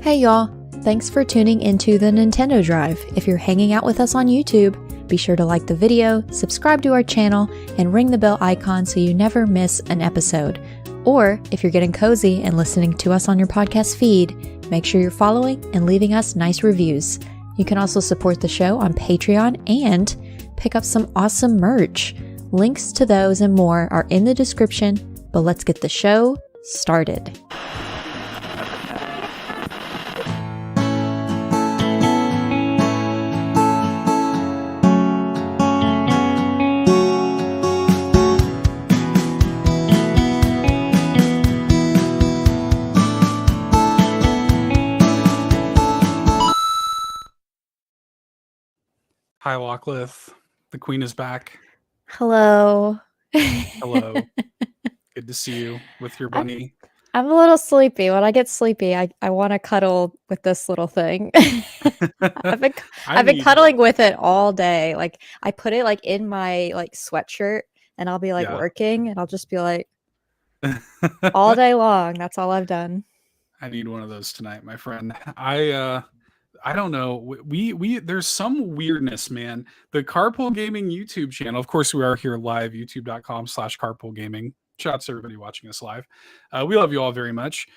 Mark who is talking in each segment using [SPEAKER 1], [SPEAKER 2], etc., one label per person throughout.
[SPEAKER 1] Hey y'all, thanks for tuning into the Nintendo Drive. If you're hanging out with us on YouTube, be sure to like the video, subscribe to our channel, and ring the bell icon so you never miss an episode. Or, if you're getting cozy and listening to us on your podcast feed, make sure you're following and leaving us nice reviews. You can also support the show on Patreon and pick up some awesome merch. Links to those and more are in the description, but let's get the show started.
[SPEAKER 2] Hi, Locklith. The Queen is back.
[SPEAKER 1] Hello.
[SPEAKER 2] Hello. Good to see you with your bunny.
[SPEAKER 1] I'm a little sleepy. When I get sleepy, I want to cuddle with this little thing. I've been cuddling with it all day. Like I put it like in my like sweatshirt and I'll be like working and I'll just be like all day long. That's all I've done.
[SPEAKER 2] I need one of those tonight, my friend. I don't know. We there's some weirdness, man. The Carpool Gaming YouTube channel. Of course, we are here live, youtube.com/carpoolgaming. Shout out to everybody watching us live. We love you all very much.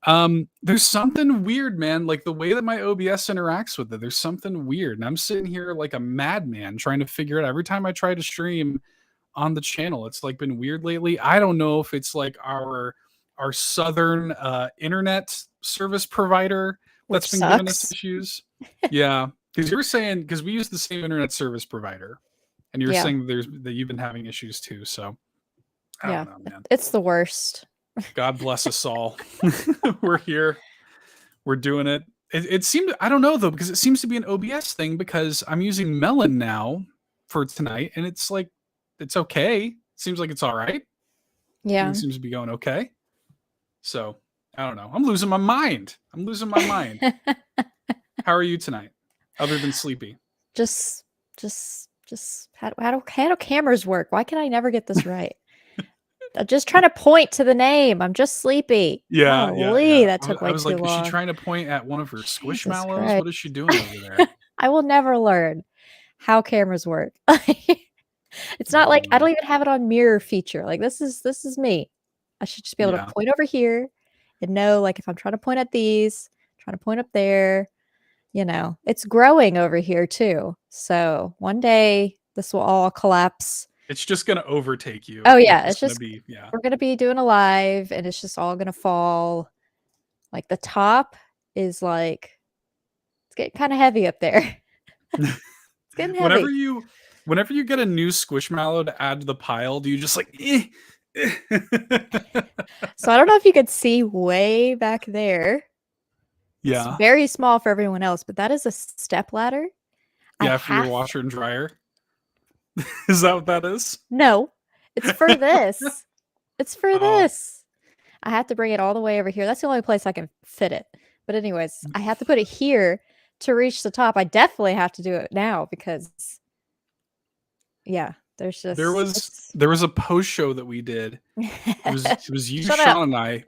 [SPEAKER 2] There's something weird, man. Like the way that my OBS interacts with it, there's something weird. And I'm sitting here like a madman trying to figure it out. Every time I try to stream on the channel, it's like been weird lately. I don't know if it's like our southern internet service provider that's been giving us issues. Yeah, because you were saying, because we use the same internet service provider, and you're saying that you've been having issues too. So I don't know, man.
[SPEAKER 1] It's the worst.
[SPEAKER 2] God bless us all. We're here. We're doing it. It seemed, I don't know though, because it seems to be an OBS thing, because I'm using Melon now for tonight, and it's like, it's okay. Seems like it's all right.
[SPEAKER 1] Yeah.
[SPEAKER 2] It seems to be going okay. So I don't know. I'm losing my mind. How are you tonight, other than sleepy?
[SPEAKER 1] Just how do cameras work? Why can I never get this right? I'm just trying to point to the name. I'm just sleepy.
[SPEAKER 2] Yeah.
[SPEAKER 1] That took way too long.
[SPEAKER 2] I was like, is she trying to point at one of her squishmallows? What is she doing over there?
[SPEAKER 1] I will never learn how cameras work. It's not like I don't even have it on mirror feature. Like this is me. I should just be able to point over here and know, like, if I'm trying to point at these, trying to point up there, you know, it's growing over here too. So one day this will all collapse.
[SPEAKER 2] It's just going to overtake you.
[SPEAKER 1] Oh yeah. It's just, we're going to be doing a live and it's just all going to fall. Like the top is like, it's getting kind of heavy up there. It's getting heavy.
[SPEAKER 2] Whenever you get a new Squishmallow to add to the pile, do you just like,
[SPEAKER 1] So I don't know if you could see way back there.
[SPEAKER 2] Yeah.
[SPEAKER 1] It's very small for everyone else, but that is a step ladder.
[SPEAKER 2] Yeah, for your washer and dryer. Is that what that is?
[SPEAKER 1] No, it's for this. It's for this. I have to bring it all the way over here. That's the only place I can fit it. But anyways, I have to put it here to reach the top. I definitely have to do it now because there's just
[SPEAKER 2] there was a post show that we did. It was you, Sean, and I.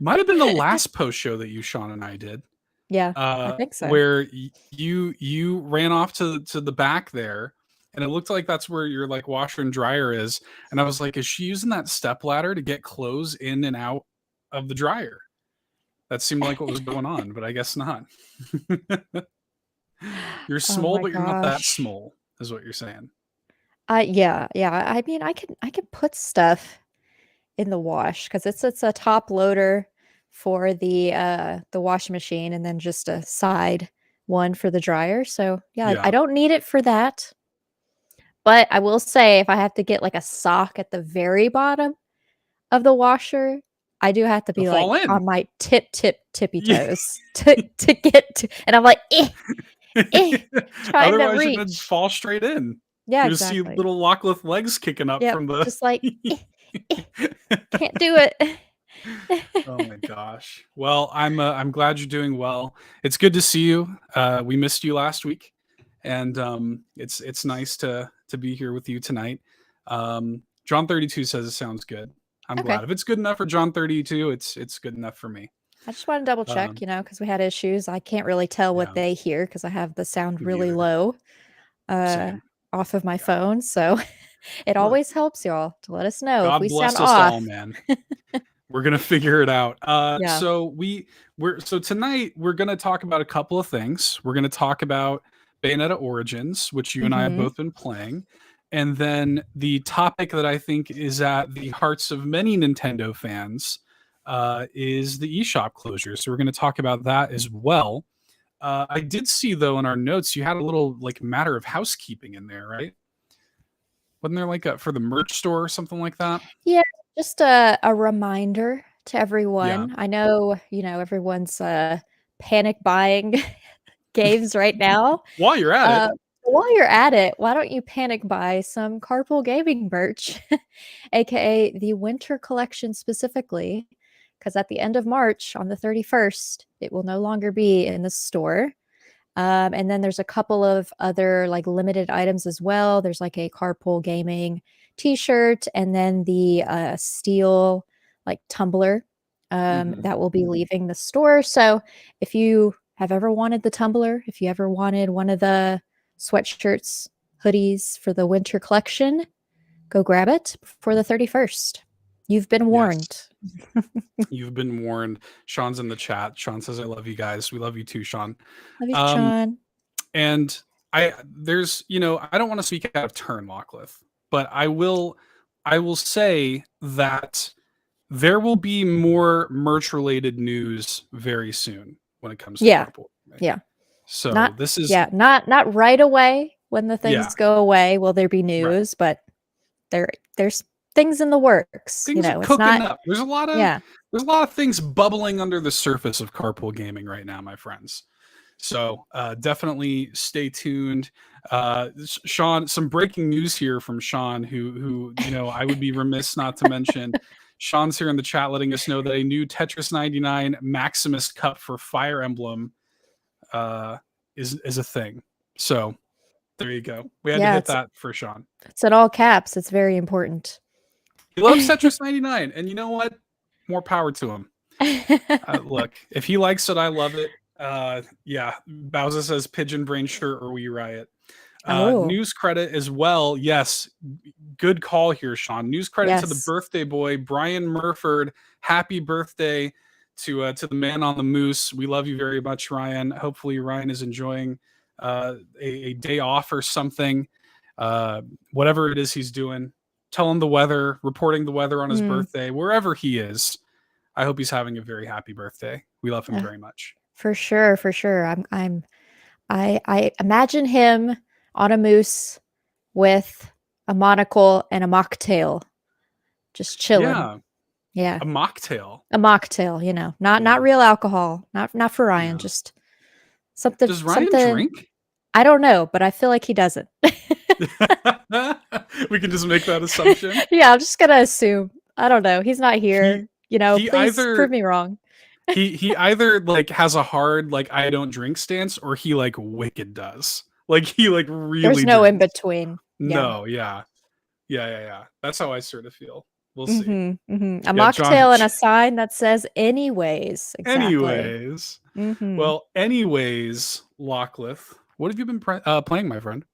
[SPEAKER 2] Might have been the last post show that you, Sean, and I did.
[SPEAKER 1] Yeah, I think so.
[SPEAKER 2] Where you ran off to the back there, and it looked like that's where your like washer and dryer is. And I was like, is she using that step ladder to get clothes in and out of the dryer? That seemed like what was going on, but I guess not. You're small, but you're not that small, is what you're saying.
[SPEAKER 1] Yeah. I mean, I can put stuff in the wash because it's a top loader for the washing machine and then just a side one for the dryer. So yeah, I don't need it for that. But I will say, if I have to get like a sock at the very bottom of the washer, I do have to be like on my tippy toes to get to, and I'm like, trying
[SPEAKER 2] otherwise
[SPEAKER 1] to reach.
[SPEAKER 2] You would fall straight in.
[SPEAKER 1] Yeah,
[SPEAKER 2] you just see little Locklith legs kicking up from the.
[SPEAKER 1] Just like can't do it.
[SPEAKER 2] Oh my gosh. Well, I'm glad you're doing well. It's good to see you. We missed you last week, and it's nice to be here with you tonight. John 32 says it sounds good. I'm glad. If it's good enough for John 32, it's good enough for me.
[SPEAKER 1] I just want to double check, because we had issues. I can't really tell what
[SPEAKER 2] Yeah,
[SPEAKER 1] they hear because I have the sound
[SPEAKER 2] me
[SPEAKER 1] really
[SPEAKER 2] neither.
[SPEAKER 1] low
[SPEAKER 2] Same.
[SPEAKER 1] off of my phone. So it
[SPEAKER 2] Look,
[SPEAKER 1] always helps y'all to let us know if
[SPEAKER 2] God
[SPEAKER 1] we sound
[SPEAKER 2] bless us all,
[SPEAKER 1] off.
[SPEAKER 2] man. We're gonna figure it out.
[SPEAKER 1] Yeah.
[SPEAKER 2] So tonight we're gonna talk about a couple of things. We're gonna talk about Bayonetta Origins, which you and I have
[SPEAKER 1] Mm-hmm.
[SPEAKER 2] both been playing, and then the topic that I think is at the hearts of many Nintendo fans is the eShop closure. So we're gonna talk about that as well. I did see though in our notes you had a little like matter of housekeeping in there, right? Wasn't there like a for the merch store or something like that?
[SPEAKER 1] Yeah, just a reminder to
[SPEAKER 2] Yeah.
[SPEAKER 1] everyone. I know, everyone's panic buying games right now.
[SPEAKER 2] While you're at it,
[SPEAKER 1] Uh, while you're at it, why don't you panic buy some Carpool Gaming merch, aka the winter collection specifically, because at the end of March, on the 31st, it will no longer be in the store. And then there's a couple of other like limited items as well. There's like a Carpool Gaming t-shirt and then the steel like tumbler that will be leaving the store. So if you have ever wanted the tumbler, if you ever wanted one of the sweatshirts, hoodies for the winter collection, go grab it before the 31st. You've been
[SPEAKER 2] yes.
[SPEAKER 1] warned.
[SPEAKER 2] You've been warned. Sean's in the chat. Sean says, "I love you guys. We love you too, Sean."
[SPEAKER 1] Love you,
[SPEAKER 2] Um,
[SPEAKER 1] Sean.
[SPEAKER 2] and there's, I don't want to speak out of turn, Lockleth, but I will say that there will be more merch-related news very soon when it comes to
[SPEAKER 1] Yeah.
[SPEAKER 2] carpool.
[SPEAKER 1] Yeah.
[SPEAKER 2] So this is,
[SPEAKER 1] Not right away when the
[SPEAKER 2] yeah,
[SPEAKER 1] things go away will there be
[SPEAKER 2] right.
[SPEAKER 1] news, but there's things in the works.
[SPEAKER 2] Things are
[SPEAKER 1] It's
[SPEAKER 2] cooking
[SPEAKER 1] not.
[SPEAKER 2] up.
[SPEAKER 1] Yeah.
[SPEAKER 2] There's a lot of things bubbling under the surface of carpool gaming right now, my friends. So definitely stay tuned. Sean, some breaking news here from Sean, who I would be remiss not to mention. Sean's here in the chat letting us know that a new Tetris 99 Maximus Cup for Fire Emblem is a thing. So there you go. We had to
[SPEAKER 1] Yeah,
[SPEAKER 2] hit that for Sean.
[SPEAKER 1] it's in all caps. It's very important.
[SPEAKER 2] He loves Tetris 99, and you know what? More power to him. Look, if he likes it, I love it. Yeah, Bowsah says pigeon brain shirt or we riot.
[SPEAKER 1] Oh,
[SPEAKER 2] News credit as well. Yes, good call here, Sean. News credit to the
[SPEAKER 1] yes.
[SPEAKER 2] birthday boy, Brian Murford. Happy birthday to the man on the moose. We love you very much, Ryan. Hopefully, Ryan is enjoying a day off or something. Whatever it is he's doing, tell him the weather, reporting the weather on his birthday, wherever he is. I hope he's having a very happy birthday. We love him very much.
[SPEAKER 1] For sure, for sure. I imagine him on a moose with a monocle and a mocktail, just chilling.
[SPEAKER 2] Yeah,
[SPEAKER 1] Yeah,
[SPEAKER 2] a mocktail.
[SPEAKER 1] a mocktail. Not real alcohol. Not for Ryan.
[SPEAKER 2] Yeah.
[SPEAKER 1] Just something.
[SPEAKER 2] Does Ryan drink?
[SPEAKER 1] I don't know, but I feel like he doesn't.
[SPEAKER 2] We can just make that assumption.
[SPEAKER 1] Yeah, I'm just gonna assume. I don't know. He's not here.
[SPEAKER 2] He
[SPEAKER 1] Please
[SPEAKER 2] either
[SPEAKER 1] prove me wrong.
[SPEAKER 2] he either like has a hard like I don't drink stance, or he like wicked does. Like he like really.
[SPEAKER 1] There's no in
[SPEAKER 2] drinks.
[SPEAKER 1] between.
[SPEAKER 2] No, yeah. That's how I sort of feel. We'll see.
[SPEAKER 1] A
[SPEAKER 2] Yeah,
[SPEAKER 1] mocktail and a sign that says "anyways." Exactly.
[SPEAKER 2] Anyways, well, anyways, Lockleth, what have you been playing, my friend?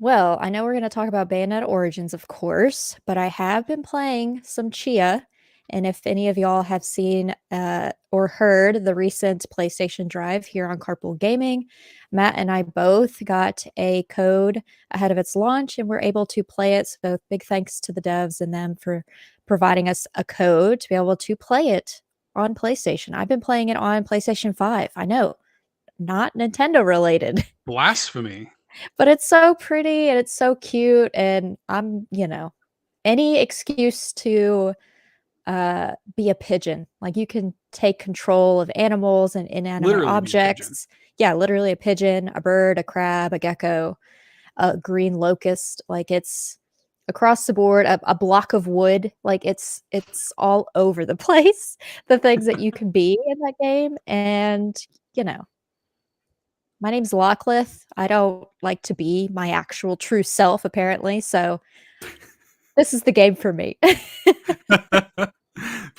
[SPEAKER 1] Well, I know we're going to talk about Bayonetta Origins, of course, but I have been playing some Chia. And if any of y'all have seen or heard the recent PlayStation Drive here on Carpool Gaming, Matt and I both got a code ahead of its launch and we're able to play it. So big thanks to the devs and them for providing us a code to be able to play it on PlayStation. I've been playing it on PlayStation 5. I know, not Nintendo related.
[SPEAKER 2] Blasphemy.
[SPEAKER 1] But it's so pretty and it's so cute. And I'm, any excuse to be a pigeon. Like you can take control of animals and inanimate
[SPEAKER 2] Literally
[SPEAKER 1] objects. Yeah, literally a pigeon, a bird, a crab, a gecko, a green locust. Like it's across the board, a block of wood. Like it's all over the place. The things that you can be in that game. And, my name's Lockleth. I don't like to be my actual true self, apparently. So this is the game for me.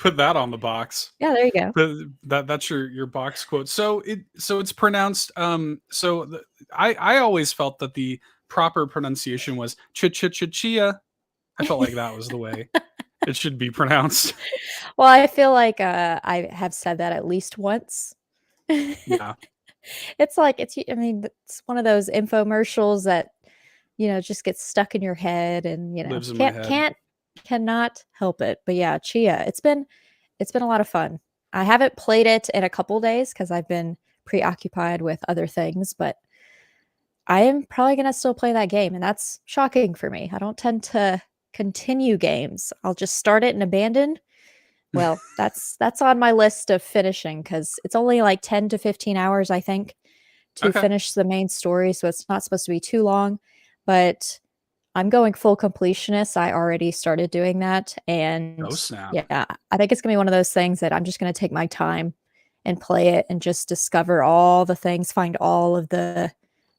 [SPEAKER 2] Put that on the box.
[SPEAKER 1] Yeah, there you go.
[SPEAKER 2] That's your box quote. So it's pronounced. I always felt that the proper pronunciation was chia. I felt like that was the way it should be pronounced.
[SPEAKER 1] Well, I feel like I have said that at least once.
[SPEAKER 2] Yeah,
[SPEAKER 1] It's like I mean, it's one of those infomercials that just gets stuck in your head, and
[SPEAKER 2] lives in my head.
[SPEAKER 1] cannot help it. But yeah, Chia, it's been a lot of fun. I haven't played it in a couple days because I've been preoccupied with other things, but I am probably gonna still play that game, and that's shocking for me. I don't tend to continue games. I'll just start it and abandon. Well, that's on my list of finishing because it's only like 10 to 15 hours, I think, to
[SPEAKER 2] Okay.
[SPEAKER 1] finish the main story, so it's not supposed to be too long. But I'm going full completionist. I already started doing that, and
[SPEAKER 2] Oh snap.
[SPEAKER 1] yeah, I think it's gonna be one of those things that I'm just gonna take my time and play it and just discover all the things, find all of the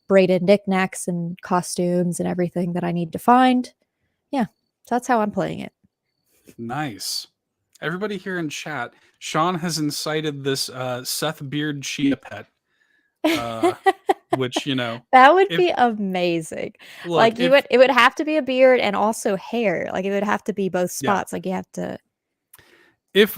[SPEAKER 1] braided knickknacks and costumes and everything that I need to find. Yeah, so that's how I'm playing it.
[SPEAKER 2] Nice. Everybody here in chat, Sean has incited this Seth Beard Chia pet. Which
[SPEAKER 1] That would
[SPEAKER 2] if
[SPEAKER 1] be amazing.
[SPEAKER 2] look
[SPEAKER 1] Like
[SPEAKER 2] if
[SPEAKER 1] it would have to be a beard and also hair. Like it would have to be both
[SPEAKER 2] yeah
[SPEAKER 1] spots. Like you have to.
[SPEAKER 2] if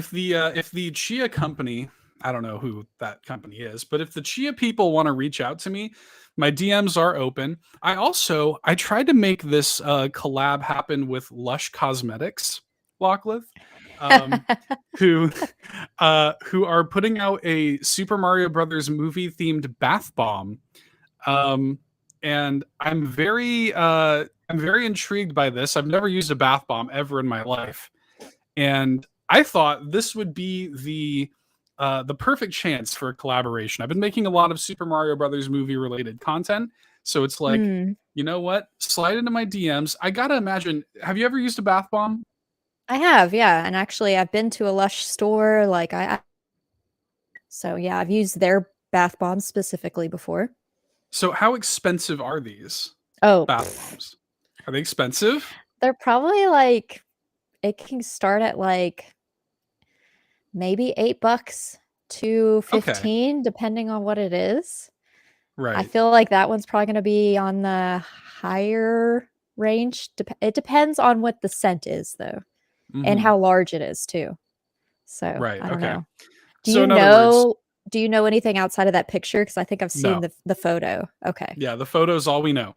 [SPEAKER 2] the Chia company, I don't know who that company is, but if the Chia people want to reach out to me, my DMs are open. I tried to make this collab happen with Lush Cosmetics, Locklith, um, who who are putting out a Super Mario Brothers movie themed bath bomb, and I'm very intrigued by this. I've never used a bath bomb ever in my life, and I thought this would be the perfect chance for a collaboration. I've been making a lot of Super Mario Brothers movie related content, so it's like,
[SPEAKER 1] Mm,
[SPEAKER 2] you know what? Slide into my DMs. I gotta imagine. Have you ever used a bath bomb?
[SPEAKER 1] I have, yeah. And actually, I've been to a Lush store. So yeah, I've used their bath bombs specifically before.
[SPEAKER 2] So how expensive are these
[SPEAKER 1] Oh,
[SPEAKER 2] bath bombs? Are they expensive?
[SPEAKER 1] they're probably like it can start at like maybe $8 to
[SPEAKER 2] Okay,
[SPEAKER 1] 15, depending on what it is. I
[SPEAKER 2] right.
[SPEAKER 1] feel like that one's probably going to be on the higher range. It depends on what the scent is, though, and
[SPEAKER 2] Hmm.
[SPEAKER 1] how large it is too. So
[SPEAKER 2] Right.
[SPEAKER 1] I don't
[SPEAKER 2] Okay.
[SPEAKER 1] know. Do
[SPEAKER 2] So
[SPEAKER 1] you
[SPEAKER 2] in other words,
[SPEAKER 1] know? Do you know anything outside of that picture? Because I think I've seen
[SPEAKER 2] no.
[SPEAKER 1] the photo. Okay.
[SPEAKER 2] Yeah, the photo's all we know.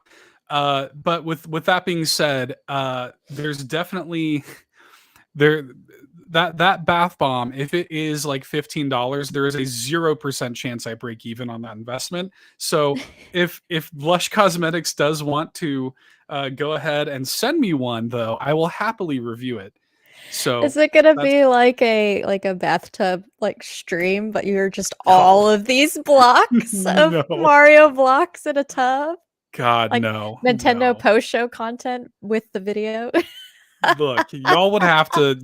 [SPEAKER 2] But with that being said, there's definitely there that bath bomb. If it is like $15, there is a 0% chance I break even on that investment. So if Lush Cosmetics does want to go ahead and send me one, though, I will happily review it.
[SPEAKER 1] Is
[SPEAKER 2] So
[SPEAKER 1] it gonna
[SPEAKER 2] that's
[SPEAKER 1] be like a bathtub like stream, but you're just
[SPEAKER 2] oh
[SPEAKER 1] all of these blocks of
[SPEAKER 2] no,
[SPEAKER 1] Mario blocks in a tub?
[SPEAKER 2] God
[SPEAKER 1] Like
[SPEAKER 2] no,
[SPEAKER 1] Nintendo
[SPEAKER 2] no.
[SPEAKER 1] post show content with the video?
[SPEAKER 2] Look, y'all would have to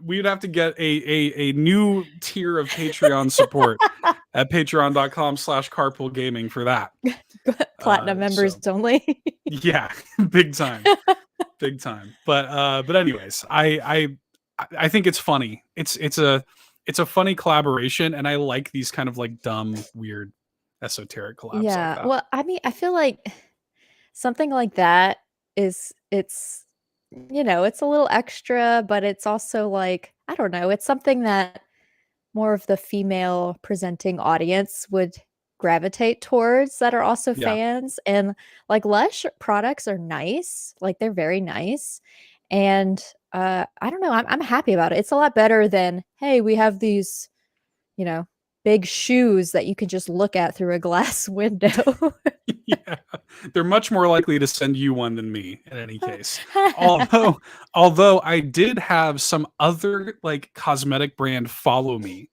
[SPEAKER 2] we'd have to get a new tier of Patreon support at patreon.com/carpool gaming for that.
[SPEAKER 1] Platinum members
[SPEAKER 2] So
[SPEAKER 1] only.
[SPEAKER 2] yeah, big time, big time. But anyways, I think it's funny. It's a funny collaboration, and I like these kind of like dumb, weird, esoteric collabs like
[SPEAKER 1] Yeah.
[SPEAKER 2] that.
[SPEAKER 1] Well, I mean, I feel like something like that it's a little extra, but it's also like, I don't know, it's something that more of the female presenting audience would gravitate towards that are also
[SPEAKER 2] Yeah,
[SPEAKER 1] fans. And like Lush products are nice, like they're very nice. And I don't know, I'm happy about it. It's a lot better than, hey, we have these, you know, big shoes that you can just look at through a glass window.
[SPEAKER 2] yeah, they're much more likely to send you one than me in any case. Although, although I did have some other like cosmetic brand follow me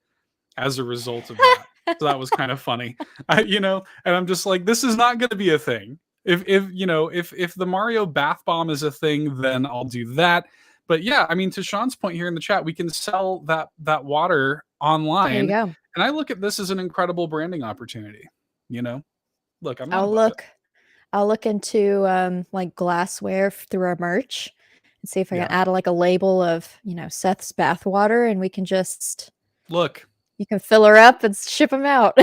[SPEAKER 2] as a result of that, so that was kind of funny. And I'm just like, this is not going to be a thing. If the Mario bath bomb is a thing, then I'll do that. But yeah, I mean, to Sean's point here in the chat, we can sell that water
[SPEAKER 1] There you
[SPEAKER 2] online,
[SPEAKER 1] go.
[SPEAKER 2] and I look at this as an incredible branding opportunity. You know, look, I'm not
[SPEAKER 1] I'll
[SPEAKER 2] above it.
[SPEAKER 1] look I'll look into like glassware through our merch See if I can
[SPEAKER 2] Yeah.
[SPEAKER 1] add like a label of, Seth's bathwater, and we can just,
[SPEAKER 2] Look,
[SPEAKER 1] you can fill her up and ship them out.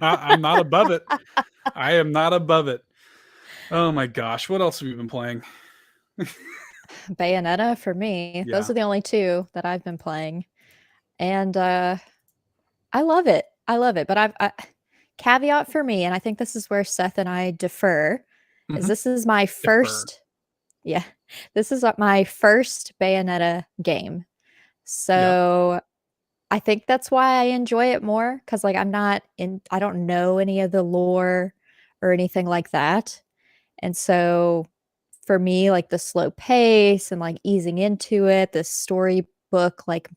[SPEAKER 2] I'm not above it. I am not above it. Oh my gosh. What else have you been playing?
[SPEAKER 1] Bayonetta for me. Those
[SPEAKER 2] Yeah.
[SPEAKER 1] are the only two that I've been playing. And I love it. I love it. But caveat for me, and I think this is where Seth and I differ, is
[SPEAKER 2] Hmm.
[SPEAKER 1] this is my
[SPEAKER 2] Defer.
[SPEAKER 1] first, yeah, this is my first Bayonetta game.
[SPEAKER 2] Yep.
[SPEAKER 1] So I think that's why I enjoy it more, because like I don't know any of the lore or anything like that. And so for me, like the slow pace and like easing into it, the storybook, like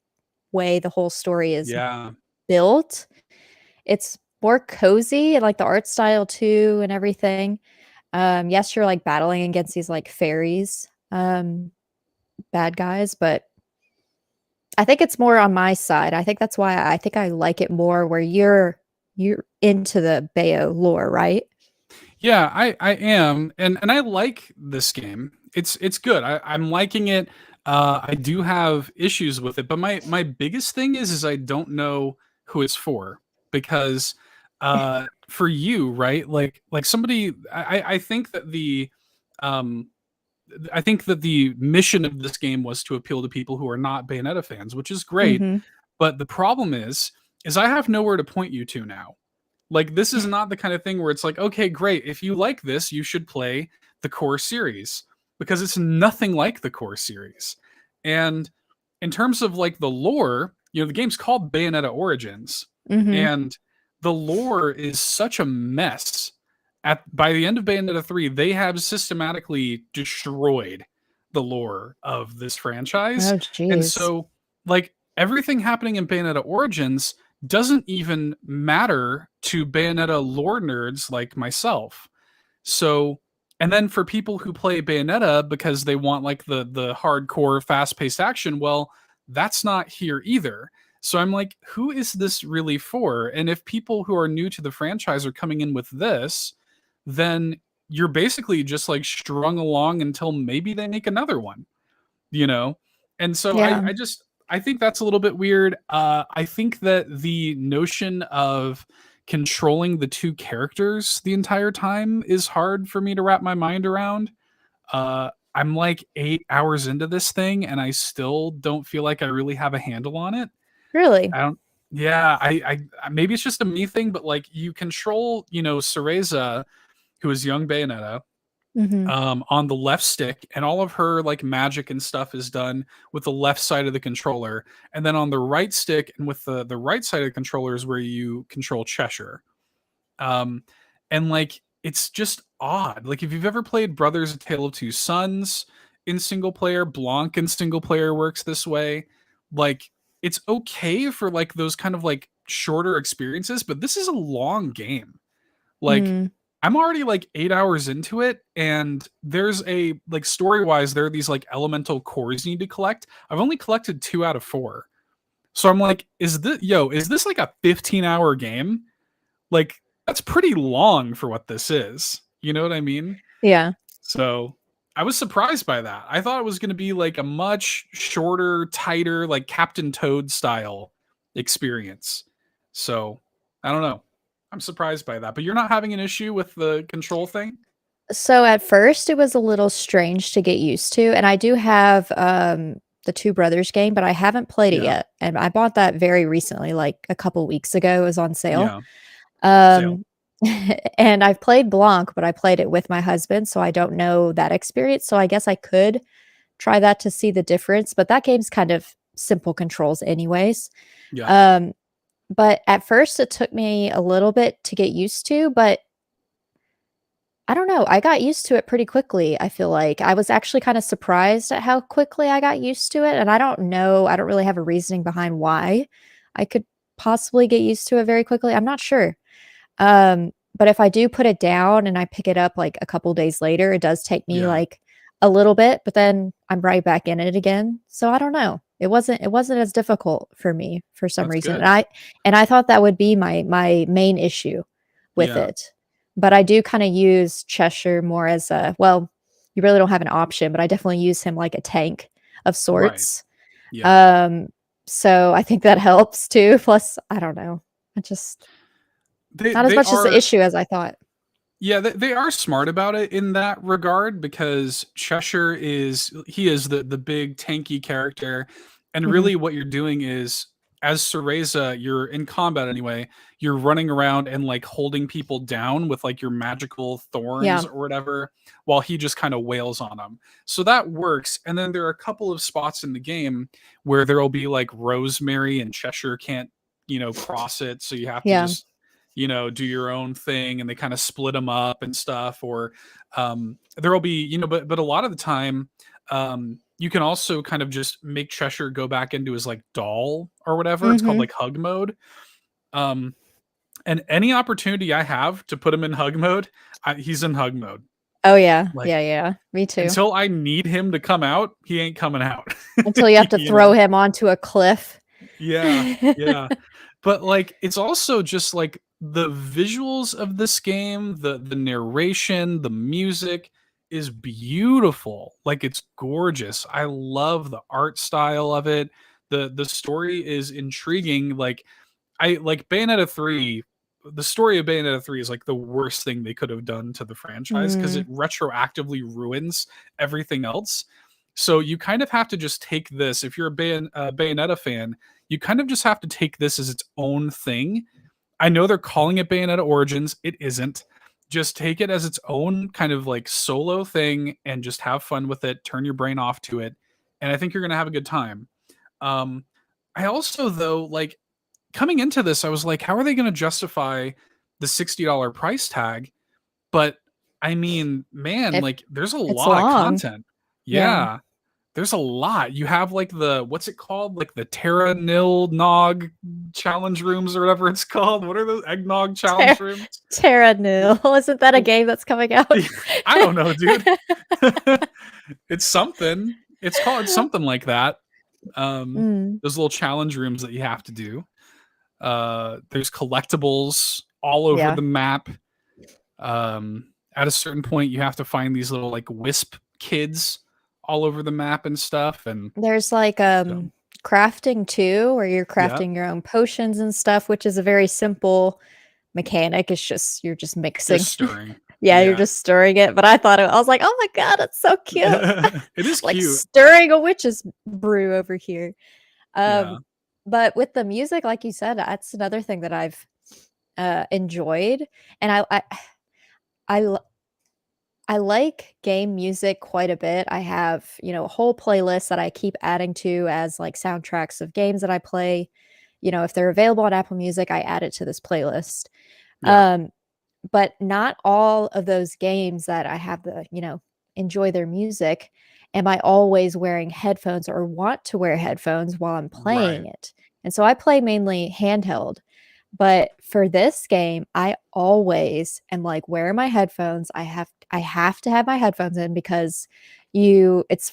[SPEAKER 1] way the whole story is
[SPEAKER 2] Yeah.
[SPEAKER 1] built, it's more cozy and like the art style too and everything. Yes, you're like battling against these like fairies, bad guys, but I think it's more on my side. I think that's why I think I like it more where you're into the Bayo lore, right?
[SPEAKER 2] Yeah, I am, and I like this game. It's good. I'm liking it. I do have issues with it, but my biggest thing is I don't know who it's for, because for you, right? Like somebody, I think that um I think that the mission of this game was to appeal to people who are not Bayonetta fans, which is great.
[SPEAKER 1] Mhm.
[SPEAKER 2] But the problem is I have nowhere to point you to now. Like, this is not the kind of thing where it's like, okay, great. If you like this, you should play the core series, because it's nothing like the core series. And in terms of like the lore, the game's called Bayonetta Origins,
[SPEAKER 1] Mhm.
[SPEAKER 2] and the lore is such a mess. By the end of Bayonetta 3, they have systematically destroyed the lore of this franchise.
[SPEAKER 1] Oh,
[SPEAKER 2] And
[SPEAKER 1] jeez.
[SPEAKER 2] so, like, everything happening in Bayonetta Origins doesn't even matter to Bayonetta lore nerds like myself. So, and then for people who play Bayonetta because they want like the hardcore fast-paced action, well, that's not here either. So I'm like, who is this really for? And if people who are new to the franchise are coming in with this, then you're basically just like strung along until maybe they make another one, you know? And so
[SPEAKER 1] Yeah.
[SPEAKER 2] I think that's a little bit weird. I think that the notion of controlling the two characters the entire time is hard for me to wrap my mind around. I'm like 8 hours into this thing and I still don't feel like I really have a handle on it.
[SPEAKER 1] Really?
[SPEAKER 2] I don't. Yeah, maybe it's just a me thing, but like you control, Cereza, who is young Bayonetta,
[SPEAKER 1] Mhm.
[SPEAKER 2] on the left stick, and all of her like magic and stuff is done with the left side of the controller, and then on the right stick and with the right side of the controller is where you control Cheshire. um and like it's just odd. Like if you've ever played Brothers: A Tale of Two Sons in single player, Blanc in single player works this way. Like it's okay for like those kind of like shorter experiences, but this is a long game. Like
[SPEAKER 1] Mm.
[SPEAKER 2] I'm already like 8 hours into it, and there's a like story wise, there are these like elemental cores you need to collect. I've only collected 2 out of 4. So I'm like, is this like a 15-hour game? Like, that's pretty long for what this is. You know what I mean?
[SPEAKER 1] Yeah.
[SPEAKER 2] So I was surprised by that. I thought it was gonna be like a much shorter, tighter, like Captain Toad style experience. So I don't know. I'm surprised by that. But you're not having an issue with the control thing?
[SPEAKER 1] So at first it was a little strange to get used to, and I do have the Two Brothers game, but I haven't played it
[SPEAKER 2] Yeah.
[SPEAKER 1] yet. And I bought that very recently, like a couple weeks ago. It was on sale.
[SPEAKER 2] Yeah. Sale.
[SPEAKER 1] Um and I've played Blanc, but I played it with my husband, so I don't know that experience. So I guess I could try that to see the difference, but that game's kind of simple controls anyways.
[SPEAKER 2] Yeah.
[SPEAKER 1] Um but at first it took me a little bit to get used to, but I don't know. I got used to it pretty quickly. I feel like I was actually kind of surprised at how quickly I got used to it. And I don't know. I don't really have a reasoning behind why I could possibly get used to it very quickly. I'm not sure. But if I do put it down and I pick it up like a couple days later, it does take me
[SPEAKER 2] Yeah.
[SPEAKER 1] like a little bit, but then I'm right back in it again. So I don't know. It wasn't as difficult for me for some
[SPEAKER 2] That's
[SPEAKER 1] reason.
[SPEAKER 2] good.
[SPEAKER 1] And I thought that would be my main issue with
[SPEAKER 2] Yeah.
[SPEAKER 1] it. But I do kind of use Cheshire more as a, well, you really don't have an option, but I definitely use him like a tank of
[SPEAKER 2] Right.
[SPEAKER 1] sorts.
[SPEAKER 2] Yeah.
[SPEAKER 1] So I think that helps too. Plus, I don't know. I just
[SPEAKER 2] They
[SPEAKER 1] not as
[SPEAKER 2] they
[SPEAKER 1] much as the
[SPEAKER 2] are
[SPEAKER 1] issue as I thought.
[SPEAKER 2] Yeah, they are smart about it in that regard because Cheshire is the big tanky character, and
[SPEAKER 1] Mhm.
[SPEAKER 2] really what you're doing is as Cereza, you're in combat anyway. You're running around and like holding people down with like your magical thorns
[SPEAKER 1] Yeah.
[SPEAKER 2] or whatever, while he just kind of wails on them. So that works. And then there are a couple of spots in the game where there will be like Rosemary and Cheshire can't cross it, so you have to
[SPEAKER 1] Yeah.
[SPEAKER 2] just do your own thing, and they kind of split them up and stuff. Or there'll be, but a lot of the time, you can also kind of just make Cheshire go back into his like doll or whatever. It's called
[SPEAKER 1] Mhm.
[SPEAKER 2] like hug mode. Um, and any opportunity I have to put him in hug mode, he's in hug mode.
[SPEAKER 1] Oh, yeah.
[SPEAKER 2] Like
[SPEAKER 1] Yeah, yeah. Me too.
[SPEAKER 2] until I need him to come out, he ain't coming out.
[SPEAKER 1] Until you have to
[SPEAKER 2] you
[SPEAKER 1] throw
[SPEAKER 2] know?
[SPEAKER 1] him onto a cliff.
[SPEAKER 2] Yeah, yeah. But like it's also just like the visuals of this game, the narration, the music is beautiful. Like it's gorgeous. I love the art style of it. The story is intriguing. Like I like Bayonetta 3. The story of Bayonetta 3 is like the worst thing they could have done to the franchise because
[SPEAKER 1] Mm.
[SPEAKER 2] it retroactively ruins everything else. So you kind of have to just take this. If you're a Bayonetta fan, you kind of just have to take this as its own thing. I know they're calling it Bayonetta Origins. It isn't. Just take it as its own kind of like solo thing and just have fun with it. Turn your brain off to it. And I think you're going to have a good time. Um, I also, though, like coming into this, I was like, how are they going to justify the $60 price tag? But I mean, man,
[SPEAKER 1] If
[SPEAKER 2] like there's a
[SPEAKER 1] it's
[SPEAKER 2] lot of
[SPEAKER 1] long.
[SPEAKER 2] content.
[SPEAKER 1] Yeah.
[SPEAKER 2] Yeah. There's a lot. You have like what's it called? Like the Terra Nil Nog challenge rooms or whatever it's called. What are those eggnog challenge rooms?
[SPEAKER 1] Terra Nil. Isn't that a game that's coming out?
[SPEAKER 2] I don't know, dude. It's something. It's something like that.
[SPEAKER 1] Mm.
[SPEAKER 2] Those little challenge rooms that you have to do. There's collectibles all over
[SPEAKER 1] Yeah.
[SPEAKER 2] the map. At a certain point, you have to find these little like wisp kids all over the map and stuff. And
[SPEAKER 1] There's like
[SPEAKER 2] so,
[SPEAKER 1] crafting too, where you're
[SPEAKER 2] yeah,
[SPEAKER 1] crafting your own potions and stuff, which is a very simple mechanic. It's just you're just mixing.
[SPEAKER 2] just stirring.
[SPEAKER 1] Yeah, you're
[SPEAKER 2] Yeah,
[SPEAKER 1] just stirring it. But I was like, oh my god, it's so cute.
[SPEAKER 2] it is
[SPEAKER 1] Like
[SPEAKER 2] cute.
[SPEAKER 1] stirring a witch's brew over here.
[SPEAKER 2] Yeah,
[SPEAKER 1] But with the music, like you said, that's another thing that I've enjoyed. And I l- I like game music quite a bit. I have, a whole playlist that I keep adding to as like soundtracks of games that I play. If they're available on Apple Music, I add it to this playlist.
[SPEAKER 2] yeah,
[SPEAKER 1] Um, but not all of those games that I have enjoy their music, am I always wearing headphones or want to wear headphones while I'm playing
[SPEAKER 2] right.
[SPEAKER 1] it. And so I play mainly handheld. But for this game, I always am like, where are my headphones? I have to have my headphones in because it's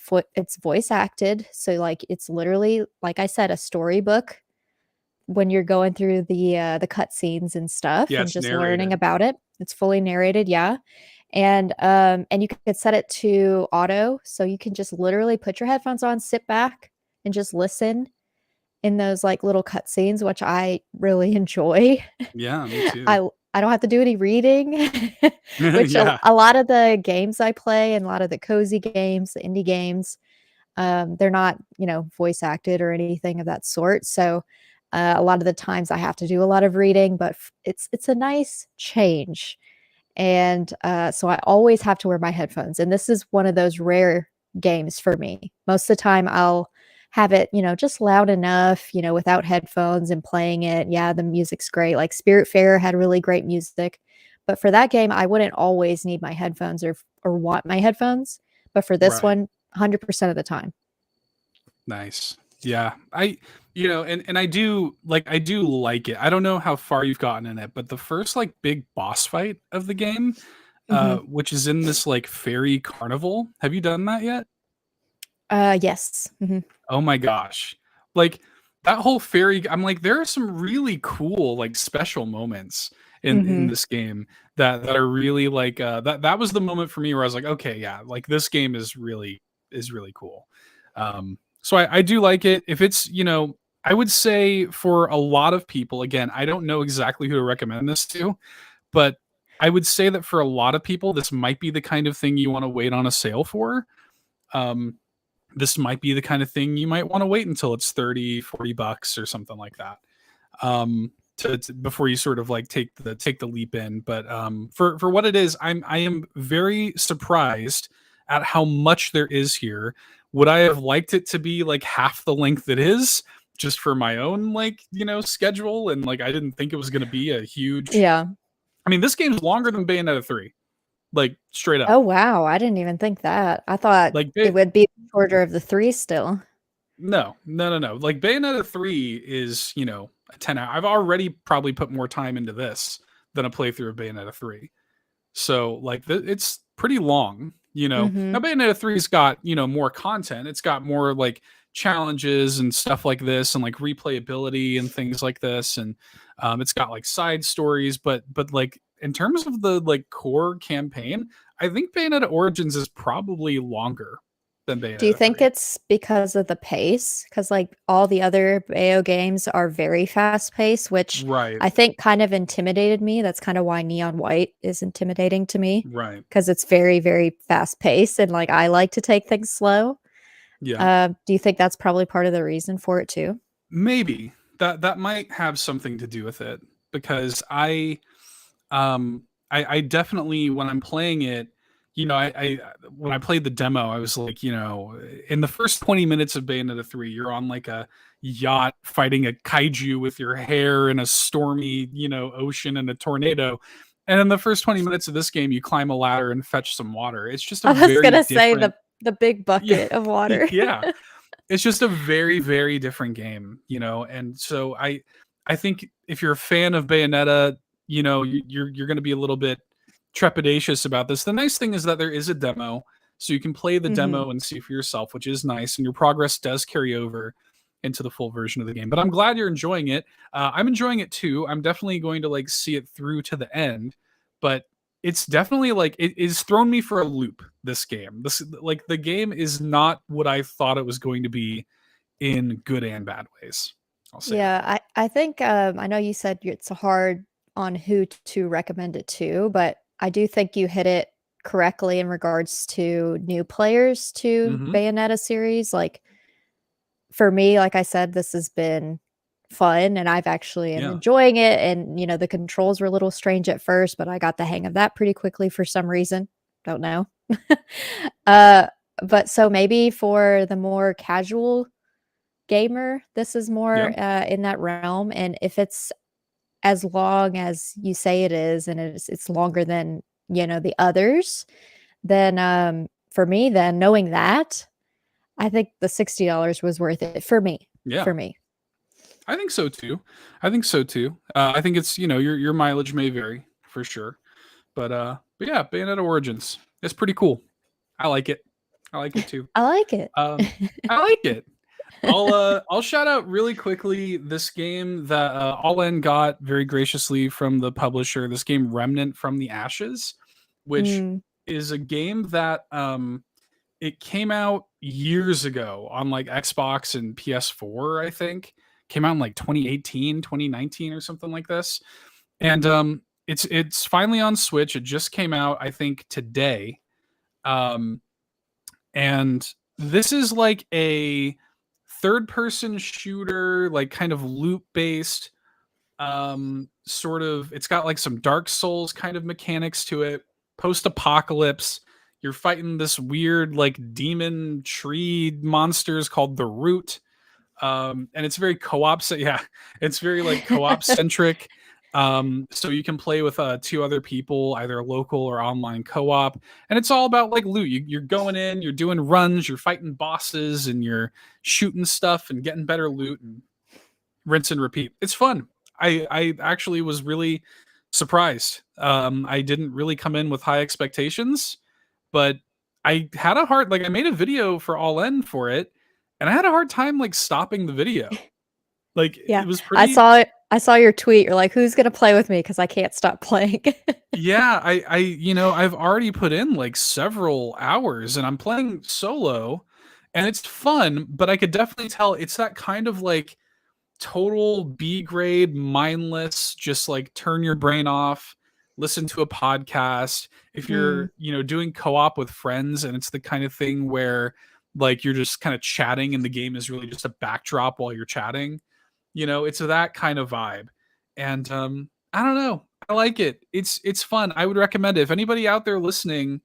[SPEAKER 1] voice acted. So like it's literally, like I said, a storybook when you're going through the cutscenes and stuff
[SPEAKER 2] Yeah,
[SPEAKER 1] and
[SPEAKER 2] it's
[SPEAKER 1] just learning
[SPEAKER 2] narrated.
[SPEAKER 1] about it. It's fully narrated, yeah. And you can set it to auto, so you can just literally put your headphones on, sit back, and just listen in those like little cutscenes, which I really enjoy.
[SPEAKER 2] Yeah, me too.
[SPEAKER 1] I don't have to do any reading, which a,
[SPEAKER 2] Yeah,
[SPEAKER 1] a lot of the games I play and a lot of the cozy games, the indie games, they're not, voice acted or anything of that sort. So a lot of the times I have to do a lot of reading, but it's a nice change. And so I always have to wear my headphones. And this is one of those rare games for me. Most of the time I'll have it, just loud enough, without headphones and playing it. Yeah, the music's great. Like Spiritfarer had really great music. But for that game, I wouldn't always need my headphones or want my headphones. But for this
[SPEAKER 2] right.
[SPEAKER 1] one, 100% of the time.
[SPEAKER 2] Nice. Yeah. And I do like it. I don't know how far you've gotten in it, but the first like big boss fight of the game,
[SPEAKER 1] Mhm.
[SPEAKER 2] which is in this like fairy carnival. Have you done that yet?
[SPEAKER 1] Yes. Mhm.
[SPEAKER 2] Oh my gosh. Like that whole fairy, I'm like, there are some really cool, like special moments. in this game that are really like that was the moment for me where I was like, okay, yeah, like this game is really cool. So I do like it. If it's, I would say for a lot of people, again, I don't know exactly who to recommend this to, but I would say that for a lot of people, this might be the kind of thing you want to wait on a sale for. This might be the kind of thing you might want to wait until it's 30-40 bucks or something like that. Before you sort of like take the leap in. But for what it is, I am very surprised at how much there is here. Would I have liked it to be like half the length it is, just for my own like schedule, and like I didn't think it was going to be a huge.
[SPEAKER 1] Yeah.
[SPEAKER 2] I mean, this game's longer than Bayonetta 3, like straight up.
[SPEAKER 1] Oh wow, I didn't even think that. I thought
[SPEAKER 2] Like
[SPEAKER 1] it would be shorter of the 3 still.
[SPEAKER 2] No. Like Bayonetta 3 is, a 10 hour. I've already probably put more time into this than a playthrough of Bayonetta 3. So like it's pretty long, Now Bayonetta 3's got, more content. It's got more like challenges and stuff like this, and like replayability and things like this. And it's got like side stories, but like in terms of the like core campaign, I think Bayonetta Origins is probably longer than Bayonetta
[SPEAKER 1] Do you think
[SPEAKER 2] 3.
[SPEAKER 1] it's because of the pace? Because like all the other Bayo games are very fast paced, which
[SPEAKER 2] Right.
[SPEAKER 1] I think kind of intimidated me. That's kind of why Neon White is intimidating to me.
[SPEAKER 2] Right.
[SPEAKER 1] Because it's very, very fast paced, and like I like to take things slow.
[SPEAKER 2] Yeah.
[SPEAKER 1] Do you think that's probably part of the reason for it too?
[SPEAKER 2] Maybe that might have something to do with it, because I definitely, when I'm playing it, I when I played the demo, I was like, in the first 20 minutes of Bayonetta 3, you're on like a yacht fighting a kaiju with your hair in a stormy, ocean and a tornado. And in the first 20 minutes of this game, you climb a ladder and fetch some water. It's just a
[SPEAKER 1] I was
[SPEAKER 2] very
[SPEAKER 1] gonna say
[SPEAKER 2] different.
[SPEAKER 1] the big bucket of water.
[SPEAKER 2] Yeah. It's just a very, very different game, and so I think if you're a fan of Bayonetta, you're going to be a little bit trepidatious about this. The nice thing is that there is a demo, so you can play the demo and see for yourself, which is nice, and your progress does carry over into the full version of the game. But I'm glad you're enjoying it. I'm enjoying it too. I'm definitely going to like see it through to the end, but it's definitely like it is thrown me for a loop. This game, like the game is not what I thought it was going to be, in good and bad ways. I'll say that.
[SPEAKER 1] Yeah, I think I know you said it's hard on who to recommend it to, but I do think you hit it correctly in regards to new players to
[SPEAKER 2] Mm-hmm.
[SPEAKER 1] Bayonetta series. Like for me, like I said, this has been fun and I've actually am
[SPEAKER 2] Yeah.
[SPEAKER 1] enjoying it. And the controls were a little strange at first, but I got the hang of that pretty quickly for some reason. Don't know. But so maybe for the more casual gamer, this is more in that realm. And if it's as long as you say it is, and it's longer than the others, then for me, then knowing that, I think the $60 was worth it for me.
[SPEAKER 2] Yeah.
[SPEAKER 1] For me.
[SPEAKER 2] I think so too. I think it's, your mileage may vary for sure. But yeah, Bayonetta Origins. It's pretty cool. I like it. I like it too.
[SPEAKER 1] I like it.
[SPEAKER 2] I like it. I'll shout out really quickly this game that Paullin got very graciously from the publisher. This game, Remnant from the Ashes, which is a game that it came out years ago on like Xbox and PS4. I think came out in like 2018, 2019 or something like this. And it's finally on Switch. It just came out, I think, today. And this is like a third-person shooter, like kind of loop-based, sort of. It's got like some Dark Souls kind of mechanics to it. Post-apocalypse. You're fighting this weird like demon tree monsters called the Root. And it's very co-op. So yeah, it's very like co-op centric. So you can play with 2 other people, either local or online co-op, and it's all about like loot. You're going in, you're doing runs, you're fighting bosses, and you're shooting stuff and getting better loot, and rinse and repeat. It's fun. I actually was really surprised. I didn't really come in with high expectations, but I had a hard, like I made a video for All In for it, and I had a hard time like stopping the video. Like
[SPEAKER 1] Yeah,
[SPEAKER 2] it was
[SPEAKER 1] I
[SPEAKER 2] pretty.
[SPEAKER 1] saw it. I saw your tweet. You're like, who's gonna play with me? Because I can't stop playing.
[SPEAKER 2] Yeah, I've already put in like several hours and I'm playing solo and it's fun, but I could definitely tell it's that kind of like total B grade, mindless, just like turn your brain off, listen to a podcast. If
[SPEAKER 1] Mm,
[SPEAKER 2] you're, doing co-op with friends and it's the kind of thing where like you're just kind of chatting and the game is really just a backdrop while you're chatting, it's that kind of vibe. And I don't know. I like it. It's fun. I would recommend it. If anybody out there listening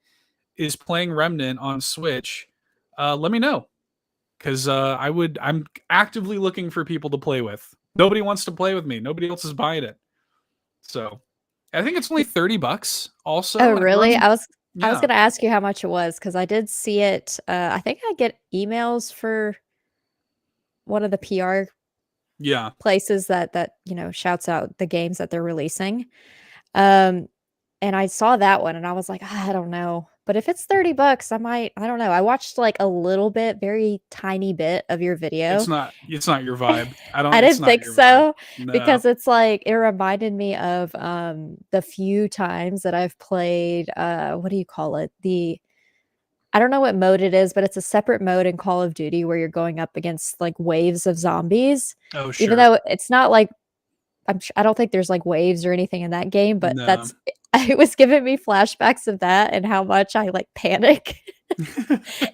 [SPEAKER 2] is playing Remnant on Switch, let me know because I'm actively looking for people to play with. Nobody wants to play with me. Nobody else is buying it. So I think it's only $30
[SPEAKER 1] oh,
[SPEAKER 2] also, and it
[SPEAKER 1] really?
[SPEAKER 2] runs.
[SPEAKER 1] I was
[SPEAKER 2] Yeah.
[SPEAKER 1] gonna ask you how much it was because I did see it. I think I get emails for one of the PR
[SPEAKER 2] Yeah.
[SPEAKER 1] places that shouts out the games that they're releasing. Um, and I saw that one and I was like, "Ah, I don't know. But if it's $30, I don't know. I watched like a little bit, very tiny bit of your video.
[SPEAKER 2] It's not your vibe. I don't
[SPEAKER 1] I
[SPEAKER 2] it's
[SPEAKER 1] didn't
[SPEAKER 2] not
[SPEAKER 1] think
[SPEAKER 2] your vibe.
[SPEAKER 1] so
[SPEAKER 2] No.
[SPEAKER 1] because it's like it reminded me of the few times that I've played what do you call it? I don't know what mode it is, but it's a separate mode in Call of Duty where you're going up against like waves of zombies.
[SPEAKER 2] Oh,
[SPEAKER 1] Even
[SPEAKER 2] sure.
[SPEAKER 1] though it's not like I don't think there's like waves or anything in that game, but
[SPEAKER 2] No.
[SPEAKER 1] that's it was giving me flashbacks of that and how much I like panic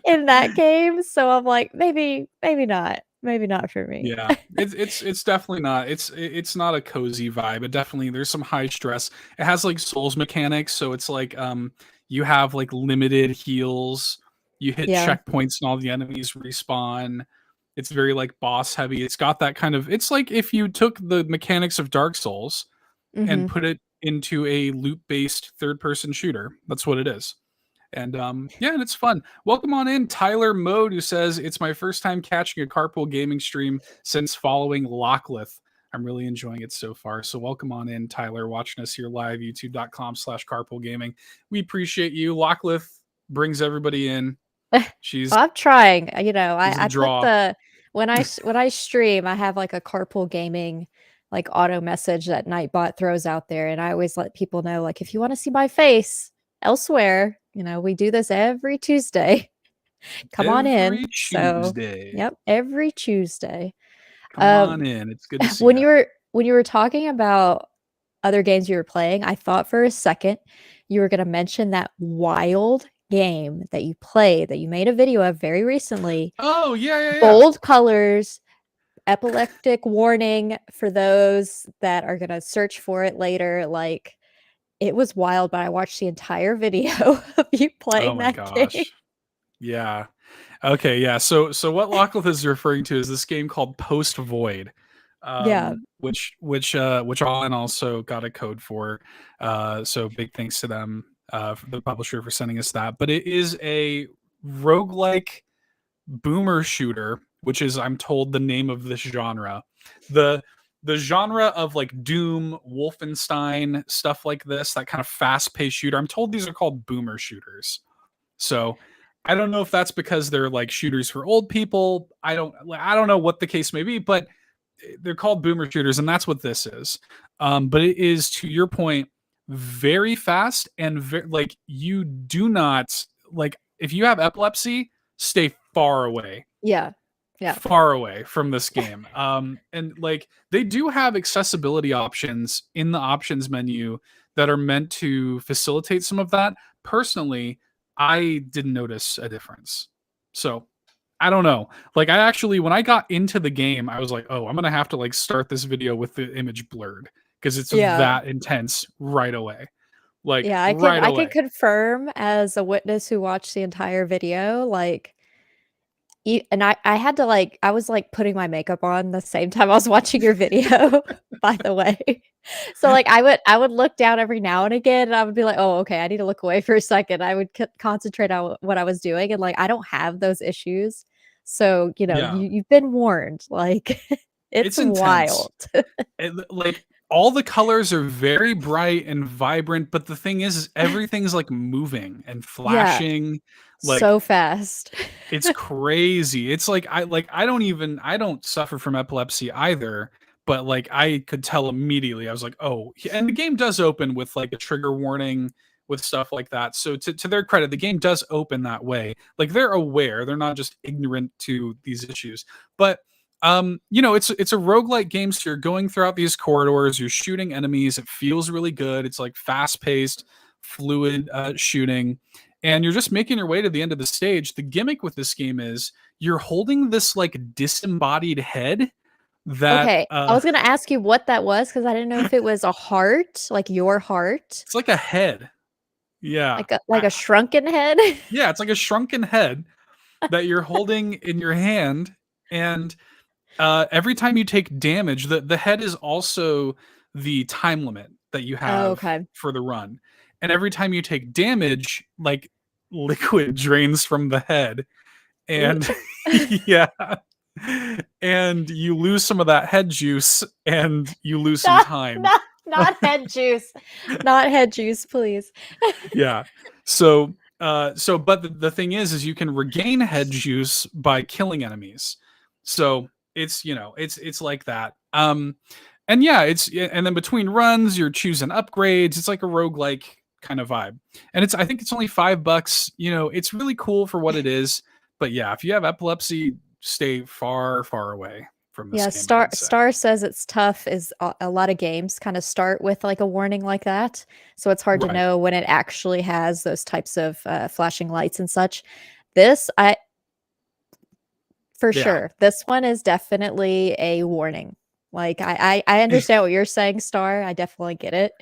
[SPEAKER 1] in that game. So I'm like, maybe not. Maybe not for me.
[SPEAKER 2] Yeah, it's definitely not. It's not a cozy vibe. It definitely there's some high stress. It has like Souls mechanics, so it's like you have like limited heals. You hit
[SPEAKER 1] Yeah.
[SPEAKER 2] checkpoints and all the enemies respawn. It's very like boss heavy. It's got that kind of it's like if you took the mechanics of Dark Souls and
[SPEAKER 1] Mhm.
[SPEAKER 2] put it into a loop-based third-person shooter. That's what it is. And yeah, and it's fun. Welcome on in, Tyler Mode, who says it's my first time catching a carpool gaming stream since following Lockleth. I'm really enjoying it so far. So welcome on in, Tyler, watching us here live, youtube.com/carpool gaming. We appreciate you. Lockleth brings everybody in. She's
[SPEAKER 1] I'm trying.
[SPEAKER 2] she's a
[SPEAKER 1] I put
[SPEAKER 2] draw.
[SPEAKER 1] the when I stream, I have like a carpool gaming like auto message that Nightbot throws out there, and I always let people know like if you want to see my face elsewhere, we do this every Tuesday. Come on in.
[SPEAKER 2] Every
[SPEAKER 1] So,
[SPEAKER 2] Tuesday.
[SPEAKER 1] yep, every Tuesday.
[SPEAKER 2] Come on
[SPEAKER 1] Um,
[SPEAKER 2] in. It's good to see
[SPEAKER 1] when
[SPEAKER 2] you.
[SPEAKER 1] you were talking about other games you were playing, I thought for a second you were going to mention that wild game that you played that you made a video of very recently.
[SPEAKER 2] Oh, yeah, yeah, yeah.
[SPEAKER 1] Bold colors, epileptic warning for those that are going to search for it later. Like it was wild, but I watched the entire video of you
[SPEAKER 2] Oh
[SPEAKER 1] playing
[SPEAKER 2] my
[SPEAKER 1] that game.
[SPEAKER 2] gosh. Yeah. Okay, yeah. So what Lockleth is referring to is this game called Post Void,
[SPEAKER 1] Yeah.
[SPEAKER 2] which Paullin also got a code for. So big thanks to them, for the publisher for sending us that. But it is a roguelike boomer shooter, which is I'm told the name of this genre. The the genre of like Doom, Wolfenstein, stuff like this, that kind of fast-paced shooter. I'm told these are called boomer shooters. So I don't know if that's because they're like shooters for old people. I don't know what the case may be, but they're called boomer shooters, and that's what this is. But it is, to your point, very fast and like you do not like if you have epilepsy, stay
[SPEAKER 1] Yeah. Yeah.
[SPEAKER 2] far away from this game. And like they do have accessibility options in the options menu that are meant to facilitate some of that. Personally, I didn't notice a difference. So I don't know. Like I actually when I got into the game, I was like, "Oh, I'm going to have to like start this video with the image blurred because it's
[SPEAKER 1] Yeah.
[SPEAKER 2] that intense right away." Like
[SPEAKER 1] Yeah,
[SPEAKER 2] right
[SPEAKER 1] I can
[SPEAKER 2] away.
[SPEAKER 1] confirm as a witness who watched the entire video, like and I had to like I was like putting my makeup on the same time I was watching your video, by the way. So like I would look down every now and again and I would be like, "Oh, okay, I need to look away for a second." I would concentrate on what I was doing and like I don't have those issues. So,
[SPEAKER 2] Yeah.
[SPEAKER 1] you've been warned. Like it's
[SPEAKER 2] It's intense.
[SPEAKER 1] wild.
[SPEAKER 2] Like all the colors are very bright and vibrant, but the thing is everything's like moving and
[SPEAKER 1] Yeah,
[SPEAKER 2] flashing. Like
[SPEAKER 1] so fast.
[SPEAKER 2] it's crazy. It's like I don't suffer from epilepsy either, but like I could tell immediately. I was like, oh, and the game does open with like a trigger warning with stuff like that. So to their credit, the game does open that way. Like they're aware, they're not just ignorant to these issues. But it's a roguelike game, so you're going throughout these corridors, you're shooting enemies, it feels really good. It's like fast-paced, fluid shooting, and you're just making your way to the end of the stage. The gimmick with this game is you're holding this like disembodied head that
[SPEAKER 1] Okay, I was gonna ask you what that was because I didn't know if it was a heart, like your heart,
[SPEAKER 2] it's like a head. Yeah.
[SPEAKER 1] like a shrunken head.
[SPEAKER 2] Yeah, it's like a shrunken head that you're holding in your hand, and every time you take damage, the head is also the time limit that you
[SPEAKER 1] Oh,
[SPEAKER 2] have
[SPEAKER 1] okay.
[SPEAKER 2] for the run. And every time you take damage, like liquid drains from the head. And yeah. And you lose some of that head juice and you lose some time.
[SPEAKER 1] Not head juice. Not head juice, please.
[SPEAKER 2] Yeah. So but the thing is you can regain head juice by killing enemies. So it's it's like that. And yeah, and then between runs you're choosing upgrades. It's like a roguelike kind of vibe. And I think it's only $5. It's really cool for what it is. But yeah, if you have epilepsy, stay far, far away from this game.
[SPEAKER 1] Star says it's tough is a lot of games kind of start with like a warning like that. So it's hard to know when it actually has those types of flashing lights and such. Sure. This one is definitely a warning. Like I understand what you're saying, Star. I definitely get it.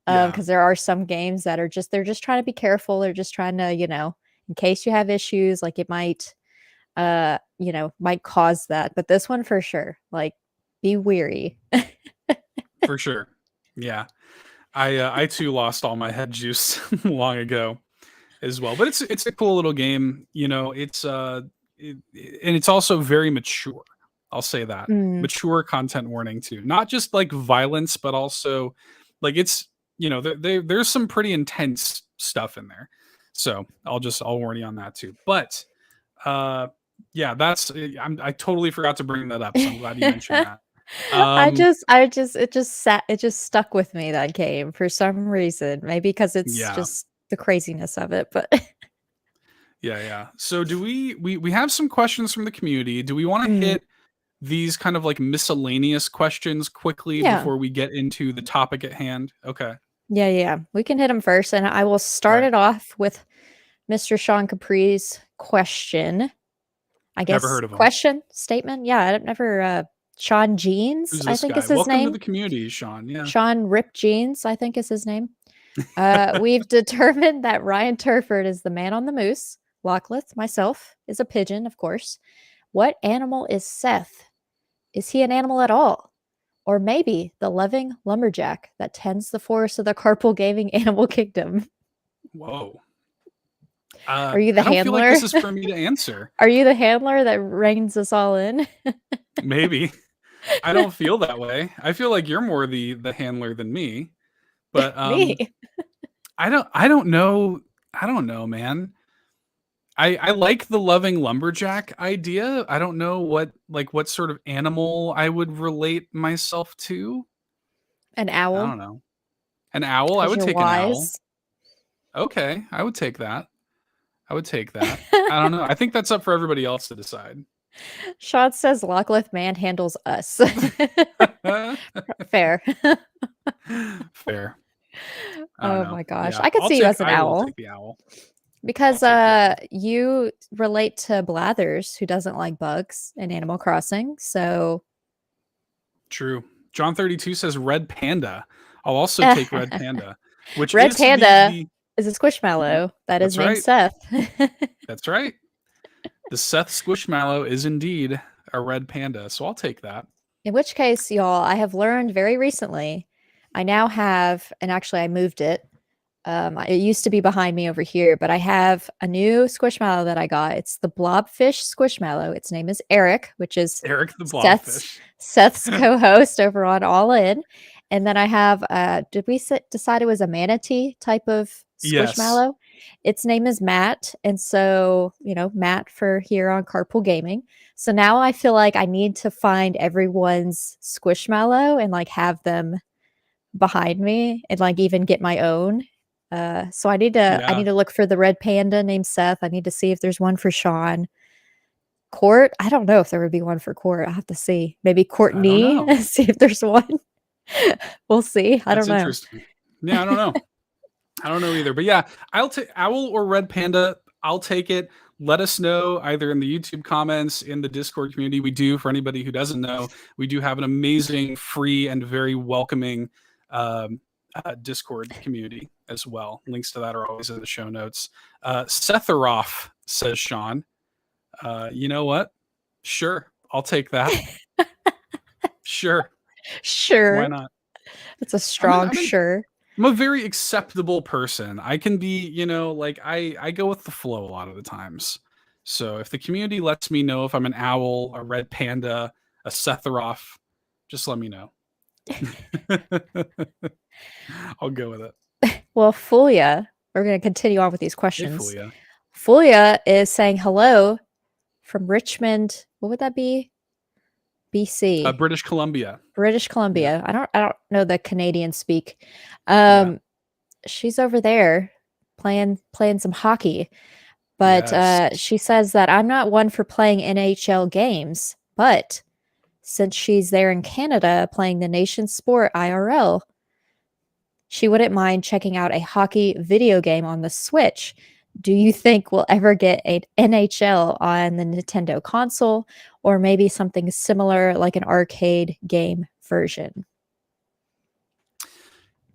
[SPEAKER 1] Because there are some games that are they're just trying to be careful. They're just trying to, in case you have issues, like it might might cause that. But this one for sure, like be weary.
[SPEAKER 2] For sure. Yeah. I too lost all my head juice long ago as well. But it's a cool little game. And it's also very mature. I'll say that. Mature content warning too. Not just like violence, but also like it's there's some pretty intense stuff in there. So I'll warn you on that too. But yeah, I totally forgot to bring that up. So I'm glad you mentioned that.
[SPEAKER 1] It just stuck with me, that game, for some reason. Maybe because it's just the craziness of it, but
[SPEAKER 2] yeah. So do we have some questions from the community? Do we want to hit these kind of like miscellaneous questions quickly before we get into the topic at hand? Okay.
[SPEAKER 1] Yeah. We can hit them first, and I will start it off with Mr. Sean Capri's question. I guess
[SPEAKER 2] never heard of him.
[SPEAKER 1] Question statement. Yeah, I've never. Sean Jeans, I think is his
[SPEAKER 2] Welcome
[SPEAKER 1] name.
[SPEAKER 2] to the community, Sean. Yeah.
[SPEAKER 1] Sean Rip Jeans, I think is his name. We've determined that Ryan Turford is the man on the moose. Lockleth, myself, is a pigeon, of course. What animal is Seth? Is he an animal at all? Or maybe the loving lumberjack that tends the forest of the carpool gaming animal kingdom?
[SPEAKER 2] Whoa.
[SPEAKER 1] Are you the
[SPEAKER 2] handler? I don't feel like this is for me to answer.
[SPEAKER 1] Are you the handler that reins us all in?
[SPEAKER 2] Maybe. I don't feel that way. I feel like you're more the handler than me. But
[SPEAKER 1] me?
[SPEAKER 2] I don't know. I don't know, man. I like the loving lumberjack idea. I don't know what sort of animal I would relate myself to.
[SPEAKER 1] An owl?
[SPEAKER 2] I don't know. An owl? I would take an owl. Okay, I would take that. I don't know. I think that's up for everybody else to decide.
[SPEAKER 1] Sean says Lockleth manhandles us. Fair.
[SPEAKER 2] Fair.
[SPEAKER 1] Oh my gosh. Yeah, I could see you as an owl.
[SPEAKER 2] Will take the owl.
[SPEAKER 1] Because you relate to Blathers, who doesn't like bugs in Animal Crossing. So
[SPEAKER 2] true. John 32 says Red Panda. I'll also take Red Panda. Which
[SPEAKER 1] Red Panda is a Squishmallow that is named Seth.
[SPEAKER 2] That's right. The Seth Squishmallow is indeed a red panda, so I'll take that.
[SPEAKER 1] In which case, y'all, I have learned very recently, I now have, and actually I moved it. It used to be behind me over here, but I have a new Squishmallow that I got. It's the Blobfish Squishmallow. Its name is Eric, which is
[SPEAKER 2] Eric the Blobfish.
[SPEAKER 1] Seth's co-host over on All In. And then I have, did we decide it was a manatee type of Squishmallow? Its name is Matt, and so, Matt for here on Carpool Gaming. So now I feel like I need to find everyone's Squishmallow and, like, have them behind me and, like, even get my own. So I
[SPEAKER 2] Yeah,
[SPEAKER 1] need to look for the red panda named Seth. I need to see if there's one for Sean. Court, I don't know if there would be one for Court. I'll have to see. Maybe
[SPEAKER 2] I don't
[SPEAKER 1] Courtney,
[SPEAKER 2] know.
[SPEAKER 1] see if there's one. We'll see. I don't
[SPEAKER 2] That's
[SPEAKER 1] know.
[SPEAKER 2] interesting. Yeah, I don't know. I don't know either. But yeah, I'll take owl or red panda. I'll take it. Let us know either in the YouTube comments, in the Discord community. We do, for anybody who doesn't know, we do have an amazing, free, and very welcoming Discord community as well. Links to that are always in the show notes. Setharoff, says Sean. You know what? Sure, I'll take that. Sure, why
[SPEAKER 1] Sure.
[SPEAKER 2] not?
[SPEAKER 1] It's a
[SPEAKER 2] I'm in,
[SPEAKER 1] strong
[SPEAKER 2] I'm in
[SPEAKER 1] sure.
[SPEAKER 2] I'm a very acceptable person. I can be, like I go with the flow a lot of the times. So if the community lets me know if I'm an owl, a red panda, a Setharoff, just let me know. I'll go with it.
[SPEAKER 1] Well, Fulia, we're going to continue on with these
[SPEAKER 2] Hey,
[SPEAKER 1] questions.
[SPEAKER 2] Fulia.
[SPEAKER 1] Fulia is saying hello from Richmond. What would that be? BC.
[SPEAKER 2] British Columbia.
[SPEAKER 1] British
[SPEAKER 2] Yeah.
[SPEAKER 1] Columbia. I don't know the Canadian speak.
[SPEAKER 2] Yeah.
[SPEAKER 1] She's over there playing some hockey. But
[SPEAKER 2] Yes.
[SPEAKER 1] she says that I'm not one for playing NHL games, but since she's there in Canada playing the nation's sport IRL, she wouldn't mind checking out a hockey video game on the Switch. Do you think we'll ever get an NHL on the Nintendo console, or maybe something similar like an arcade game version?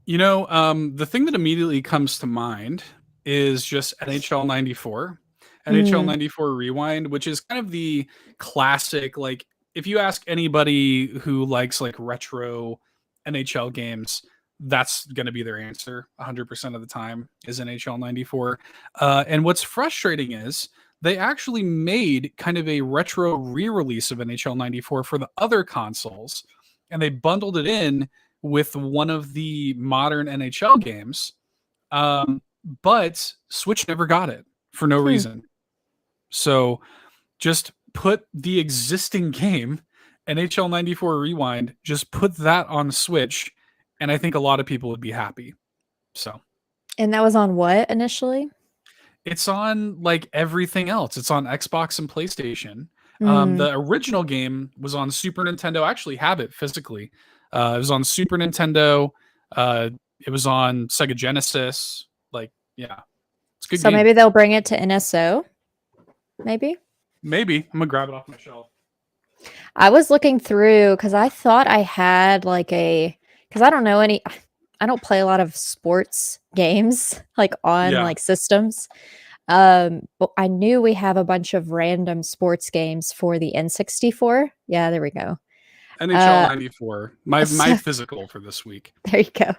[SPEAKER 2] The thing that immediately comes to mind is just NHL 94. NHL
[SPEAKER 1] Mm,
[SPEAKER 2] 94 Rewind, which is kind of the classic, like, if you ask anybody who likes like retro NHL games, that's going to be their answer 100% of the time is NHL 94. And what's frustrating is they actually made kind of a retro re-release of NHL 94 for the other consoles, and they bundled it in with one of the modern NHL games. But Switch never got it for no
[SPEAKER 1] hmm.
[SPEAKER 2] reason. So just put the existing game, NHL 94 Rewind, just put that on Switch, and I think a lot of people would be happy. So
[SPEAKER 1] And that was on what initially?
[SPEAKER 2] it's on like everything else. It's on Xbox and PlayStation.
[SPEAKER 1] Mm.
[SPEAKER 2] The original game was on Super Nintendo. I actually have it physically. It was on Super Nintendo. It was on Sega Genesis. Like, yeah, it's a good
[SPEAKER 1] So
[SPEAKER 2] game.
[SPEAKER 1] maybe they'll bring it to NSO. Maybe.
[SPEAKER 2] Maybe I'm gonna grab it off my shelf.
[SPEAKER 1] I was looking through because I thought I had like because I don't know any, I don't play a lot of sports games like on
[SPEAKER 2] Yeah,
[SPEAKER 1] like systems. But I knew we have a bunch of random sports games for the N64. Yeah, there we go.
[SPEAKER 2] NHL
[SPEAKER 1] Uh,
[SPEAKER 2] 94. My
[SPEAKER 1] so
[SPEAKER 2] physical for this week.
[SPEAKER 1] there you go.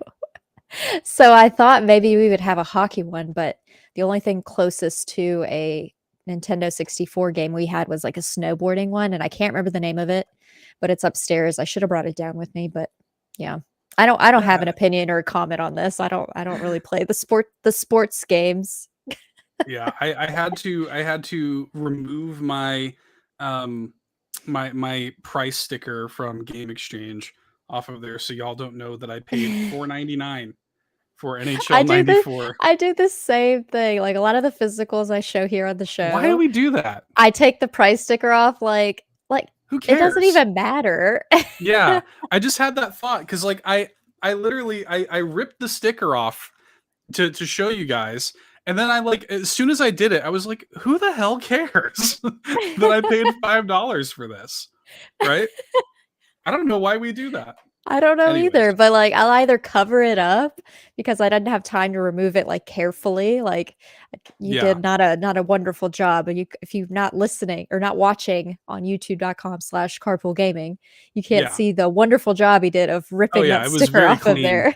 [SPEAKER 1] So I thought maybe we would have a hockey one, but the only thing closest to a Nintendo 64 game we had was like a snowboarding one, and I can't remember the name of it, but it's upstairs. I should have brought it down with me, but yeah. I don't have an
[SPEAKER 2] Yeah,
[SPEAKER 1] opinion or a comment on this. I don't really play the sports games.
[SPEAKER 2] yeah. I had to remove my um my price sticker from Game Exchange off of there, so y'all don't know that I paid $4.99 for
[SPEAKER 1] I
[SPEAKER 2] NHL
[SPEAKER 1] do the
[SPEAKER 2] 94.
[SPEAKER 1] I do the same thing. Like a lot of the physicals I show here on the
[SPEAKER 2] Why do
[SPEAKER 1] show,
[SPEAKER 2] we do that?
[SPEAKER 1] I take the price sticker off like
[SPEAKER 2] Who
[SPEAKER 1] it doesn't
[SPEAKER 2] cares?
[SPEAKER 1] even matter.
[SPEAKER 2] Yeah, I just had that thought because like I literally I ripped the sticker off to show you guys, and then I like as soon as I did it, I was like, who the hell cares that I paid $5 for this, right? I don't know why we do that.
[SPEAKER 1] I don't know
[SPEAKER 2] Anyways,
[SPEAKER 1] either, but, like, I'll either cover it up because I didn't have time to remove it, like, carefully, like, you
[SPEAKER 2] yeah,
[SPEAKER 1] did not a wonderful job, and if you're not listening or not watching on youtube.com/carpoolgaming, you can't
[SPEAKER 2] yeah.
[SPEAKER 1] see the wonderful job he did of
[SPEAKER 2] Oh
[SPEAKER 1] ripping
[SPEAKER 2] yeah,
[SPEAKER 1] that
[SPEAKER 2] it was
[SPEAKER 1] sticker
[SPEAKER 2] very
[SPEAKER 1] off of
[SPEAKER 2] clean.
[SPEAKER 1] there.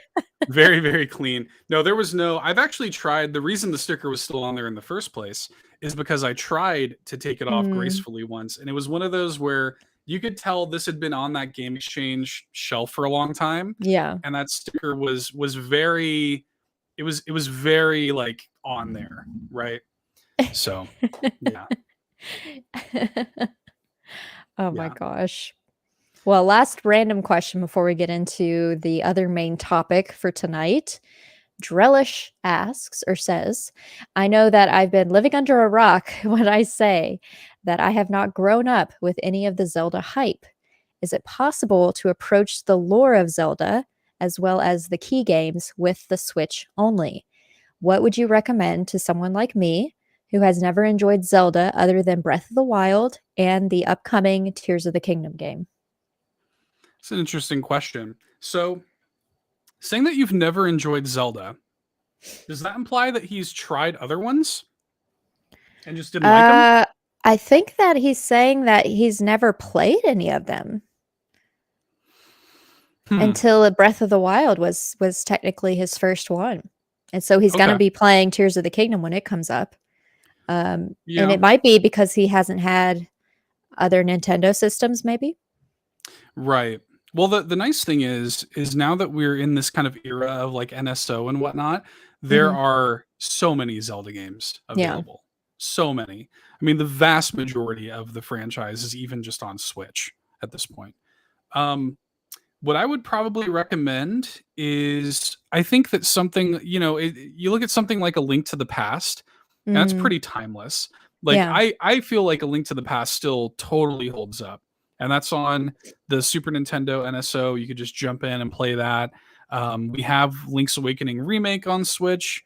[SPEAKER 2] Very, very clean. No, there was no I've actually tried the reason the sticker was still on there in the first place is because I tried to take it off
[SPEAKER 1] Mm,
[SPEAKER 2] gracefully once, and it was one of those where you could tell this had been on that Game Exchange shelf for a long time,
[SPEAKER 1] yeah.
[SPEAKER 2] and that sticker was very it was very, like, on there, right? So, yeah.
[SPEAKER 1] Oh my
[SPEAKER 2] Yeah.
[SPEAKER 1] gosh. Well, last random question before we get into the other main topic for tonight. Drellesh asks or says, I know that I've been living under a rock when I say that I have not grown up with any of the Zelda hype. Is it possible to approach the lore of Zelda as well as the key games with the Switch only? What would you recommend to someone like me who has never enjoyed Zelda other than Breath of the Wild and the upcoming Tears of the Kingdom game?
[SPEAKER 2] It's an interesting question. So, saying that you've never enjoyed Zelda, does that imply that he's tried other ones and just didn't like them?
[SPEAKER 1] I think that he's saying that he's never played any of them until Breath of the Wild was technically his first one. And so he's going to
[SPEAKER 2] Okay.
[SPEAKER 1] be playing Tears of the Kingdom when it comes up. And
[SPEAKER 2] Yeah.
[SPEAKER 1] it might be because he hasn't had other Nintendo systems, maybe.
[SPEAKER 2] Right. Well, the nice thing is now that we're in this kind of era of like NSO and whatnot, there
[SPEAKER 1] Mhm.
[SPEAKER 2] are so many Zelda games
[SPEAKER 1] Yeah.
[SPEAKER 2] available. So many. I mean, the vast majority of the franchise is even just on Switch at this point. What I would probably recommend is I think that something, you look at something like A Link to the Past, and that's
[SPEAKER 1] Mm,
[SPEAKER 2] pretty timeless. Like
[SPEAKER 1] yeah.
[SPEAKER 2] I feel like A Link to the Past still totally holds up. And that's on the Super Nintendo NSO. You could just jump in and play that. We have Link's Awakening remake on Switch.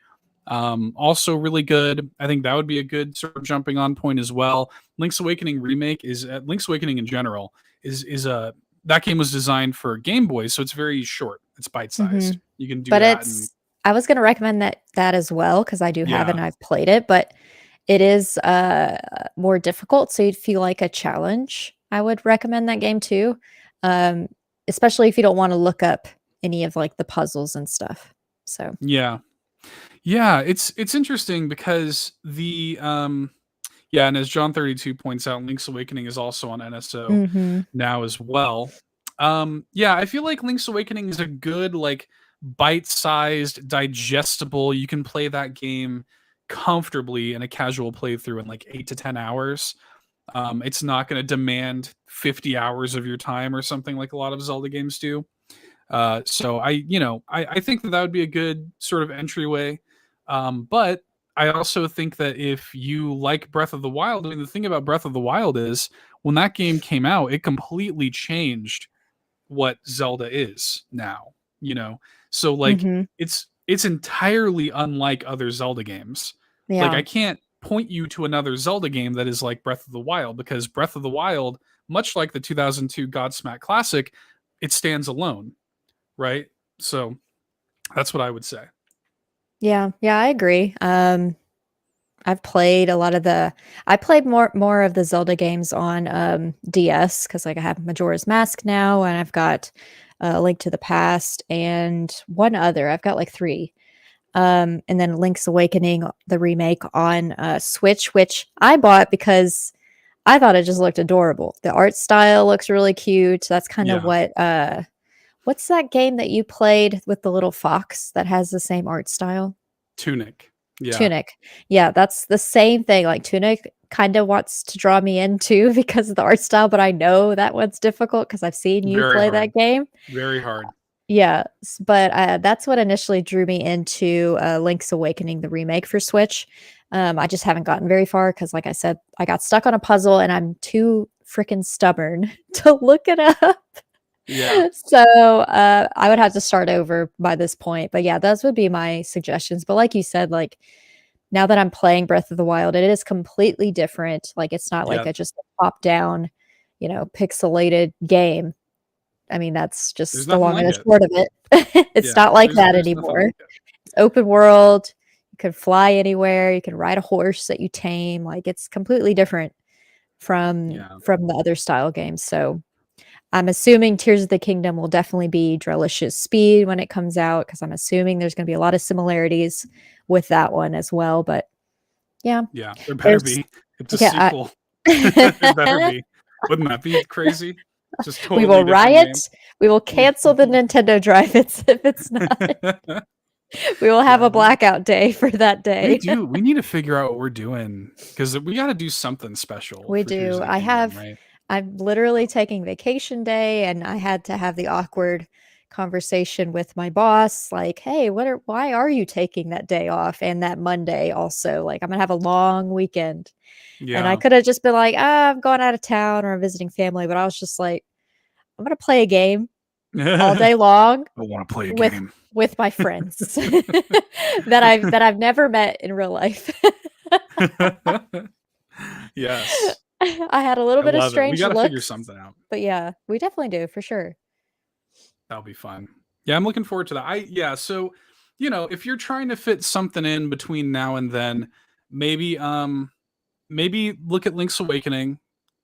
[SPEAKER 2] Also really good. I think that would be a good sort of jumping on point as well. Link's Awakening remake is Link's Awakening in general is a that game was designed for Game Boy, so it's very short. It's bite-sized.
[SPEAKER 1] Mhm.
[SPEAKER 2] You can do
[SPEAKER 1] But
[SPEAKER 2] that and
[SPEAKER 1] I was going to recommend that as well because I do have it
[SPEAKER 2] yeah.
[SPEAKER 1] and I've played it, but it is more difficult, so you'd feel like a challenge. I would recommend that game too, um, especially if you don't want to look up any of like the puzzles and stuff. So,
[SPEAKER 2] Yeah. Yeah, it's interesting because and as John 32 points out, Link's Awakening is also on NSO
[SPEAKER 1] mhm,
[SPEAKER 2] now as well. Yeah, I feel like Link's Awakening is a good like bite-sized, digestible. You can play that game comfortably in a casual playthrough in like 8 to 10 hours. It's not going to demand 50 hours of your time or something like a lot of Zelda games do. So I think that would be a good sort of entryway. But I also think that if you like Breath of the Wild, I mean, the thing about Breath of the Wild is when that game came out, it completely changed what Zelda is now, So like
[SPEAKER 1] mhm,
[SPEAKER 2] it's entirely unlike other Zelda games. Like
[SPEAKER 1] yeah,
[SPEAKER 2] I can't point you to another Zelda game that is like Breath of the Wild because Breath of the Wild, much like the 2002 Godsmack Classic, it stands alone, right? So that's what I would say.
[SPEAKER 1] yeah, yeah. I agree. I've played a lot of I played more of the Zelda games on DS because like I have Majora's Mask now, and I've got A Link to the Past and one other. I've got like three. And then Link's Awakening, the remake on Switch, which I bought because I thought it just looked adorable. The art style looks really cute. That's kind of
[SPEAKER 2] Yeah.
[SPEAKER 1] what's that game that you played with the little fox that has the same art style?
[SPEAKER 2] Tunic. Yeah.
[SPEAKER 1] Tunic. Yeah, that's the same thing. Like Tunic kind of wants to draw me in too because of the art style, but I know that one's difficult because I've seen you
[SPEAKER 2] Very
[SPEAKER 1] play
[SPEAKER 2] hard.
[SPEAKER 1] that game.
[SPEAKER 2] Very hard.
[SPEAKER 1] Yeah, but that's what initially drew me into Link's Awakening, the remake for Switch. I just haven't gotten very far because, like I said, I got stuck on a puzzle and I'm too freaking stubborn to look it up.
[SPEAKER 2] Yeah.
[SPEAKER 1] So I would have to start over by this point. But yeah, those would be my suggestions. But like you said, like now that I'm playing Breath of the Wild, it is completely different. Like it's not like
[SPEAKER 2] Yeah.
[SPEAKER 1] a just top down, pixelated game. I mean, that's
[SPEAKER 2] There's
[SPEAKER 1] just the
[SPEAKER 2] nothing
[SPEAKER 1] long and
[SPEAKER 2] like
[SPEAKER 1] the
[SPEAKER 2] it.
[SPEAKER 1] short of it. It's
[SPEAKER 2] Yeah.
[SPEAKER 1] not like that
[SPEAKER 2] There's nothing
[SPEAKER 1] anymore.
[SPEAKER 2] like it.
[SPEAKER 1] It's open world. You can fly anywhere. You can ride a horse that you tame. Like it's completely different from
[SPEAKER 2] Yeah.
[SPEAKER 1] the other style games. So I'm assuming Tears of the Kingdom will definitely be Drellish's speed when it comes out because I'm assuming there's going to be a lot of similarities with that one as well. But yeah,
[SPEAKER 2] Yeah. There better
[SPEAKER 1] there's
[SPEAKER 2] be. It's a
[SPEAKER 1] yeah.
[SPEAKER 2] sequel. It better be. Wouldn't that be crazy? Just
[SPEAKER 1] We
[SPEAKER 2] totally
[SPEAKER 1] will
[SPEAKER 2] different game.
[SPEAKER 1] riot. We will cancel the Nintendo Drive if it's not. We will have
[SPEAKER 2] Yeah,
[SPEAKER 1] a blackout day for that day.
[SPEAKER 2] we do. We need to figure out what we're doing because we got to do something special
[SPEAKER 1] We
[SPEAKER 2] for Tears
[SPEAKER 1] do.
[SPEAKER 2] of the Kingdom, right?
[SPEAKER 1] I'm literally taking vacation day, and I had to have the awkward conversation with my boss, like, "Hey, why are you taking that day off and that Monday also? Like, I'm gonna have a long weekend." And I
[SPEAKER 2] Yeah.
[SPEAKER 1] could have just been like, "Ah, I'm going out of town or I'm visiting family," but I was just like, "I'm gonna play a game all
[SPEAKER 2] I
[SPEAKER 1] day long
[SPEAKER 2] want to play a
[SPEAKER 1] with
[SPEAKER 2] game.
[SPEAKER 1] with my friends that I've never met in real life."
[SPEAKER 2] Yes.
[SPEAKER 1] I had a little
[SPEAKER 2] I
[SPEAKER 1] bit of
[SPEAKER 2] love it. We
[SPEAKER 1] strange
[SPEAKER 2] got to figure
[SPEAKER 1] looks,
[SPEAKER 2] something out.
[SPEAKER 1] but yeah, we definitely do for sure.
[SPEAKER 2] That'll be fun. Yeah, I'm looking forward to that. Yeah, so if you're trying to fit something in between now and then, maybe maybe look at Link's Awakening,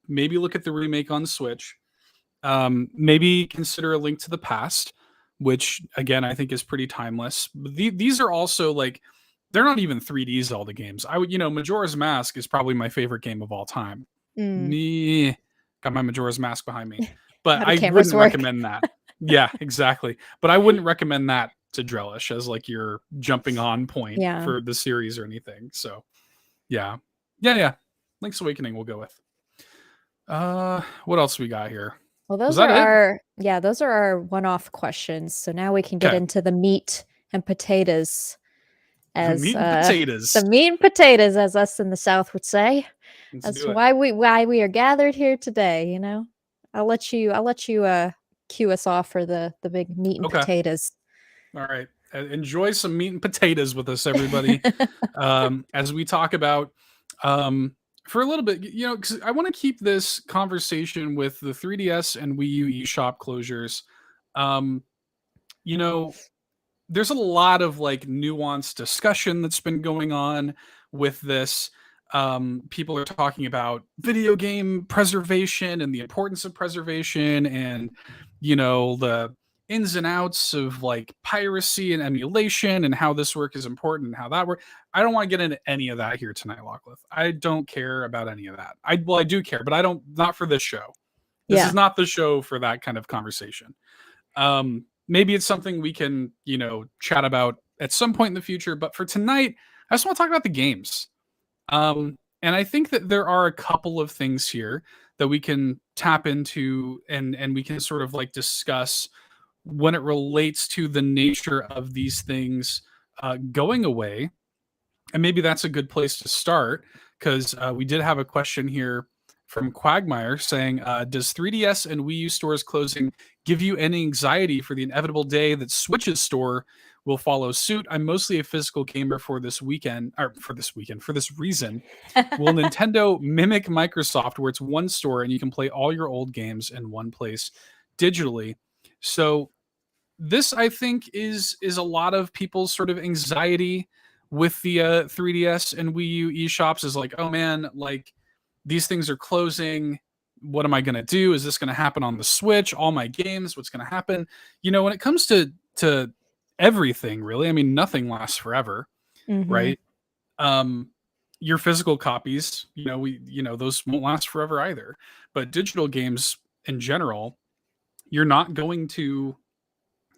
[SPEAKER 2] maybe look at the remake on Switch. Maybe consider A Link to the Past, which again I think is pretty timeless. But these are also like they're not even 3Ds all the games. I would, Majora's Mask is probably my favorite game of all time.
[SPEAKER 1] Mm.
[SPEAKER 2] Got my Majora's Mask behind me, but
[SPEAKER 1] How do
[SPEAKER 2] I
[SPEAKER 1] cameras
[SPEAKER 2] wouldn't
[SPEAKER 1] work?
[SPEAKER 2] recommend that. Yeah, exactly. But I wouldn't recommend that to Drellesh as like your jumping on point
[SPEAKER 1] Yeah.
[SPEAKER 2] for the series or anything. So yeah, yeah. Link's Awakening we'll go with. What else we got here?
[SPEAKER 1] Well,
[SPEAKER 2] Was
[SPEAKER 1] those
[SPEAKER 2] that it?
[SPEAKER 1] those are our one-off questions. So now we can get
[SPEAKER 2] Okay.
[SPEAKER 1] into the meat and potatoes, as
[SPEAKER 2] Meat and potatoes.
[SPEAKER 1] the meat and potatoes, as us in the South would say,
[SPEAKER 2] Let's
[SPEAKER 1] as
[SPEAKER 2] do
[SPEAKER 1] to
[SPEAKER 2] it.
[SPEAKER 1] why we are gathered here today. I'll let you cue us off for the big meat and
[SPEAKER 2] Okay.
[SPEAKER 1] potatoes.
[SPEAKER 2] All right. Enjoy some meat and potatoes with us, everybody. As we talk about um, for a little bit, because I want to keep this conversation with the 3DS and Wii U eShop closures. Um, you know, there's a lot of like nuanced discussion that's been going on with this. People are talking about video game preservation and the importance of preservation and the ins and outs of like piracy and emulation and how this work is important and how that works. I don't want to get into any of that here tonight, Lockleth. I don't care about any of that. I do care, but I don't, not for this show. This is
[SPEAKER 1] Yeah.
[SPEAKER 2] not the show for that kind of conversation. Maybe it's something we can, chat about at some point in the future. But for tonight, I just want to talk about the games. And I think that there are a couple of things here that we can tap into and we can sort of like discuss when it relates to the nature of these things going away. And maybe that's a good place to start because we did have a question here from Quagmire saying, does 3DS and Wii U stores closing give you any anxiety for the inevitable day that Switch's store will follow suit? I'm mostly a physical gamer for this weekend, or for this reason. Will Nintendo mimic Microsoft where it's one store and you can play all your old games in one place digitally? So this I think is a lot of people's sort of anxiety with the 3DS and Wii U eShops is like, oh man, like these things are closing. What am I going to do? Is this going to happen on the Switch? All my games, what's going to happen? When it comes to everything really, I mean nothing lasts forever,
[SPEAKER 1] Mm-hmm.
[SPEAKER 2] right? Your physical copies, those won't last forever either. But digital games in general, you're not going to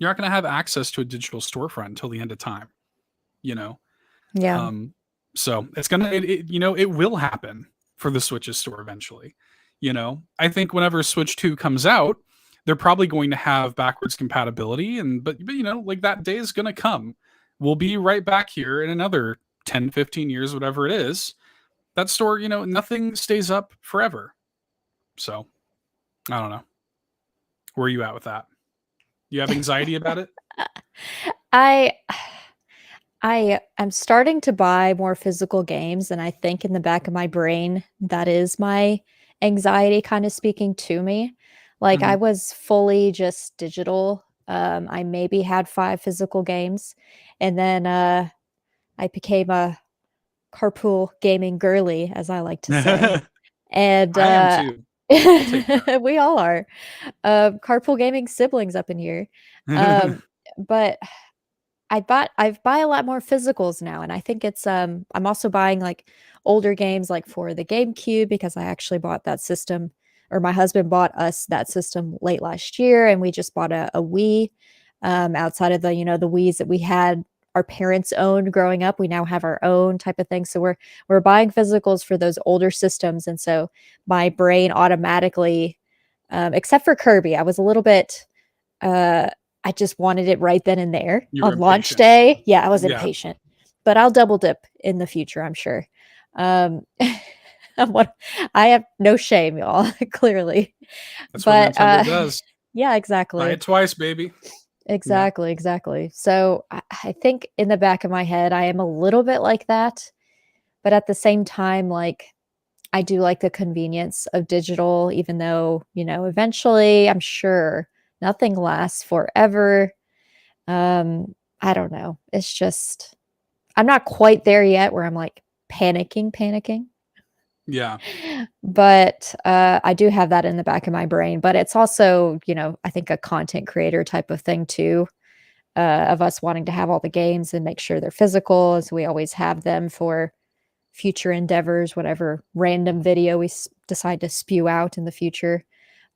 [SPEAKER 2] have access to a digital storefront until the end of time, you know?
[SPEAKER 1] Yeah.
[SPEAKER 2] Um, so it's gonna, it will happen for the Switch's store eventually. I think whenever Switch 2 comes out, they're probably going to have backwards compatibility, but like that day is gonna come. We'll be right back here in another 10, 15 years, whatever it is. That store, nothing stays up forever. So I don't know. Where are you at with that? You have anxiety about it?
[SPEAKER 1] I I am starting to buy more physical games, and I think in the back of my brain, that is my anxiety kind of speaking to me. Like I
[SPEAKER 2] Mhm.
[SPEAKER 1] was fully just digital. I maybe had 5 physical games, and then I became a carpool gaming girly, as I like to say. And
[SPEAKER 2] I am too. I'll take that.
[SPEAKER 1] we all are carpool gaming siblings up in here. But I've buy a lot more physicals now, and I think it's I'm also buying like older games like for the GameCube because I actually bought that system, or my husband bought us that system late last year, and we just bought a Wii outside of the the Wiis that we had our parents owned growing up. We now have our own type of thing. So we're buying physicals for those older systems. And so my brain automatically, except for Kirby, I was a little bit, I just wanted it right then and there
[SPEAKER 2] You were
[SPEAKER 1] on launch
[SPEAKER 2] impatient.
[SPEAKER 1] day. Yeah, I was
[SPEAKER 2] Yeah.
[SPEAKER 1] impatient, but I'll double dip in the future, I'm sure. I have no shame, y'all, clearly.
[SPEAKER 2] That's what
[SPEAKER 1] But
[SPEAKER 2] Nintendo does.
[SPEAKER 1] yeah,
[SPEAKER 2] Buy
[SPEAKER 1] exactly.
[SPEAKER 2] it twice, baby.
[SPEAKER 1] Exactly. So I think in the back of my head, I am a little bit like that, but at the same time, like I do like the convenience of digital, even though, eventually I'm sure nothing lasts forever. I don't know. It's just, I'm not quite there yet where I'm like panicking.
[SPEAKER 2] Yeah.
[SPEAKER 1] But I do have that in the back of my brain. But it's also, I think a content creator type of thing too, of us wanting to have all the games and make sure they're physical, as we always have them for future endeavors, whatever random video we decide to spew out in the future.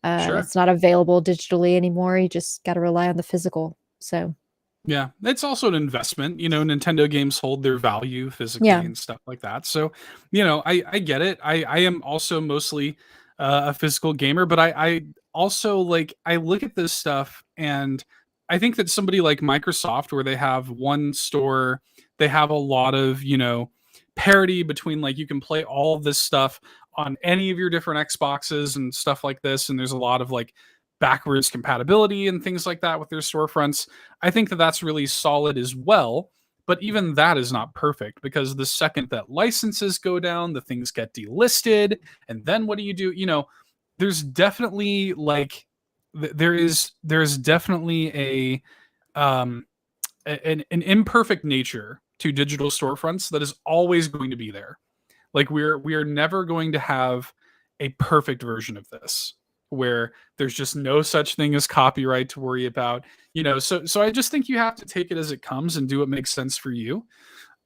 [SPEAKER 2] Sure.
[SPEAKER 1] It's not available digitally anymore. You just got to rely on the physical. So
[SPEAKER 2] Yeah, it's also an investment. Nintendo games hold their value physically
[SPEAKER 1] yeah,
[SPEAKER 2] and stuff like that. So, I get it. I am also mostly a physical gamer, but I also like I look at this stuff and I think that somebody like Microsoft, where they have one store, they have a lot of parity between like you can play all of this stuff on any of your different Xboxes and stuff like this, and there's a lot of like backwards compatibility and things like that with their storefronts. I think that that's really solid as well. But even that is not perfect, because the second that licenses go down, the things get delisted. And then what do you do? There's definitely like, there's definitely um, an imperfect nature to digital storefronts that is always going to be there. Like we are never going to have a perfect version of this where there's just no such thing as copyright to worry about. So I just think you have to take it as it comes and do what makes sense for you.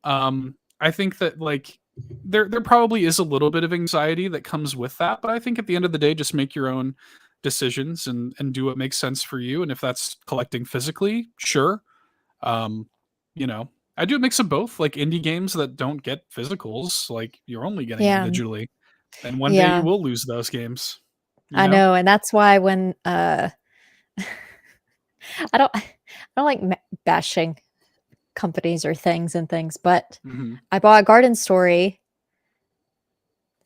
[SPEAKER 2] I think that like there probably is a little bit of anxiety that comes with that, but I think at the end of the day, just make your own decisions and do what makes sense for you. And if that's collecting physically, sure. um you know I do a mix of both, like indie games that don't get physicals, like you're only getting them
[SPEAKER 1] yeah,
[SPEAKER 2] digitally, and one day you
[SPEAKER 1] yeah.
[SPEAKER 2] will lose those games you
[SPEAKER 1] I
[SPEAKER 2] know
[SPEAKER 1] know, and that's why when I don't like bashing companies or things and things, but
[SPEAKER 2] hmm
[SPEAKER 1] I bought Garden Story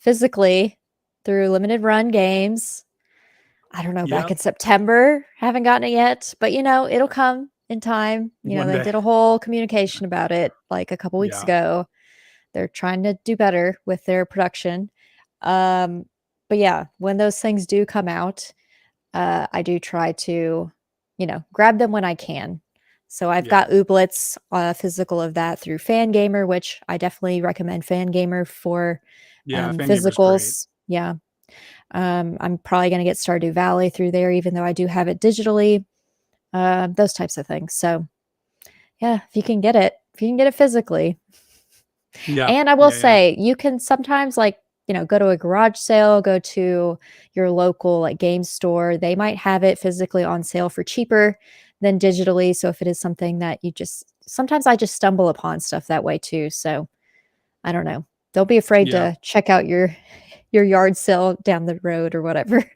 [SPEAKER 1] physically through limited run games. I don't know, back
[SPEAKER 2] yeah,
[SPEAKER 1] in September. Haven't gotten it yet, but it'll come in time.
[SPEAKER 2] one
[SPEAKER 1] They
[SPEAKER 2] day.
[SPEAKER 1] did a whole communication about it like a couple weeks
[SPEAKER 2] Yeah,
[SPEAKER 1] ago. They're trying to do better with their production. Um, but yeah, when those things do come out, I do try to, grab them when I can. So I've
[SPEAKER 2] yeah,
[SPEAKER 1] got Ooblets, physical of that through Fangamer, which I definitely recommend Fangamer for
[SPEAKER 2] yeah, Fangamer's great.
[SPEAKER 1] physicals. Yeah. I'm probably going to get Stardew Valley through there, even though I do have it digitally, those types of things. So yeah, if you can get it physically.
[SPEAKER 2] Yeah,
[SPEAKER 1] And I will
[SPEAKER 2] yeah.
[SPEAKER 1] say, you can sometimes like, go to a garage sale, go to your local like game store. They might have it physically on sale for cheaper than digitally. So if it is something that sometimes I just stumble upon stuff that way too. So I don't know. Don't be afraid
[SPEAKER 2] Yeah.
[SPEAKER 1] to check out your yard sale down the road or whatever.